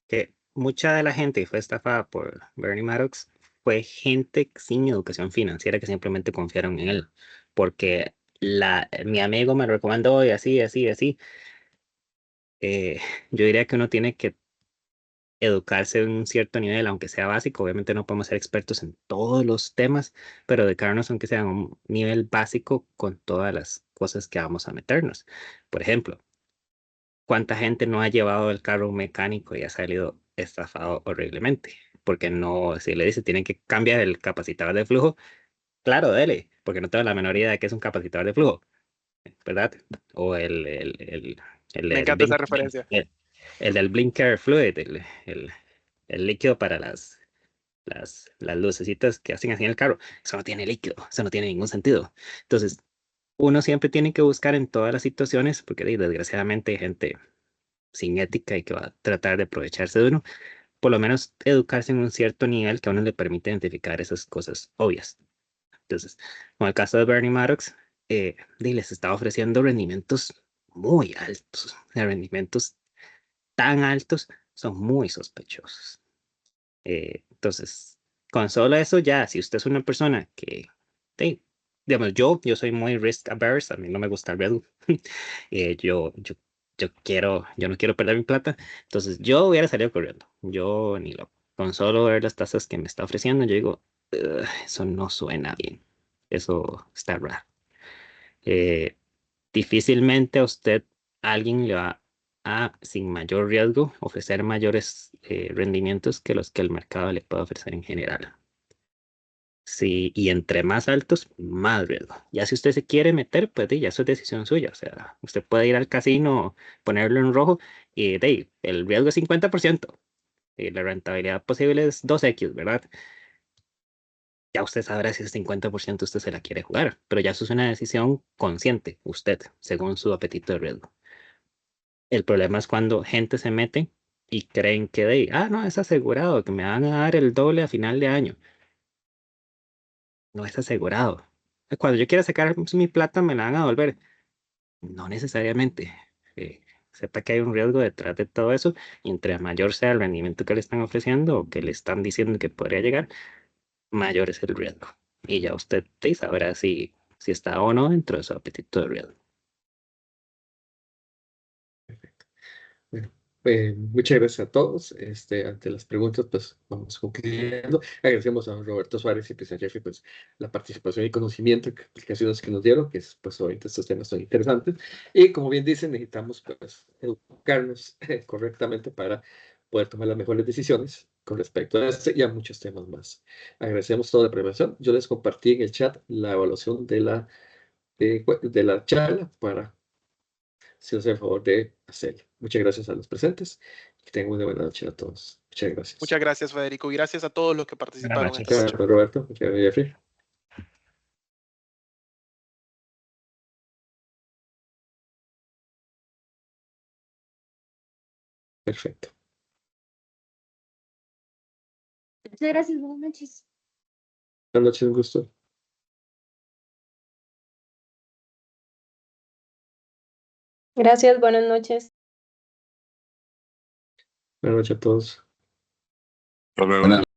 que mucha de la gente que fue estafada por Bernie Madoff fue gente sin educación financiera que simplemente confiaron en él, porque mi amigo me recomendó y así, así, así. Yo diría que uno tiene que educarse en un cierto nivel, aunque sea básico. Obviamente no podemos ser expertos en todos los temas, pero educarnos aunque sea en un nivel básico con todas las cosas que vamos a meternos. Por ejemplo, ¿cuánta gente no ha llevado el carro mecánico y ha salido estafado horriblemente? Porque no, si le dice tienen que cambiar el capacitador de flujo, claro, dele, porque no tengo la menor idea de qué es un capacitador de flujo, ¿verdad? O el Me del encanta esa referencia. el del blinker fluid, el líquido para las lucecitas que hacen así en el carro. Eso no tiene líquido, eso no tiene ningún sentido. Entonces, uno siempre tiene que buscar en todas las situaciones, porque desgraciadamente hay gente sin ética y que va a tratar de aprovecharse de uno, por lo menos educarse en un cierto nivel que a uno le permite identificar esas cosas obvias. Entonces, con el caso de Bernie Madoff, les estaba ofreciendo rendimientos muy altos. Rendimientos tan altos son muy sospechosos. Entonces, con solo eso ya, si usted es una persona que, digamos, yo soy muy risk averse, a mí no me gusta el riesgo. Yo no quiero perder mi plata, entonces yo hubiera salido corriendo. Yo ni lo, con solo ver las tasas que me está ofreciendo, yo digo, eso no suena bien, eso está raro. Eh, Difícilmente a usted alguien le va a, sin mayor riesgo, ofrecer mayores rendimientos que los que el mercado le puede ofrecer en general. Sí, y entre más altos, más riesgo. Ya si usted se quiere meter, pues ya eso es decisión suya. O sea, usted puede ir al casino, ponerlo en rojo y el riesgo es 50% y la rentabilidad posible es 2x, ¿verdad? Ya usted sabrá si ese 50% usted se la quiere jugar, pero ya eso es una decisión consciente, usted, según su apetito de riesgo. El problema es cuando gente se mete y creen que no, es asegurado, que me van a dar el doble a final de año. No es asegurado. Cuando yo quiera sacar mi plata, me la van a devolver. No necesariamente. Sepa que hay un riesgo detrás de todo eso, y entre mayor sea el rendimiento que le están ofreciendo o que le están diciendo que podría llegar, mayor es el riesgo. Y ya usted sabrá si está o no dentro de su apetito de riesgo. Perfecto. Bueno, Muchas gracias a todos. Ante las preguntas, pues vamos concluyendo. Agradecemos a Roberto Suárez y pues, a Jeffrey, pues, la participación y conocimiento y explicaciones que nos dieron, que pues, obviamente estos temas son interesantes. Y como bien dicen, necesitamos pues, educarnos correctamente para poder tomar las mejores decisiones con respecto a este y a muchos temas más. Agradecemos toda la preparación. Yo les compartí en el chat la evaluación de la charla para si nos hace el favor de hacerlo. Muchas gracias a los presentes. Que tengan una buena noche a todos. Muchas gracias. Muchas gracias, Federico, y gracias a todos los que participaron esta Muchas noche. gracias, Roberto. Muchas gracias, Jeffrey. Perfecto. Muchas gracias, buenas noches. Buenas noches, un gusto. Gracias, buenas noches. Buenas noches a todos. Buenas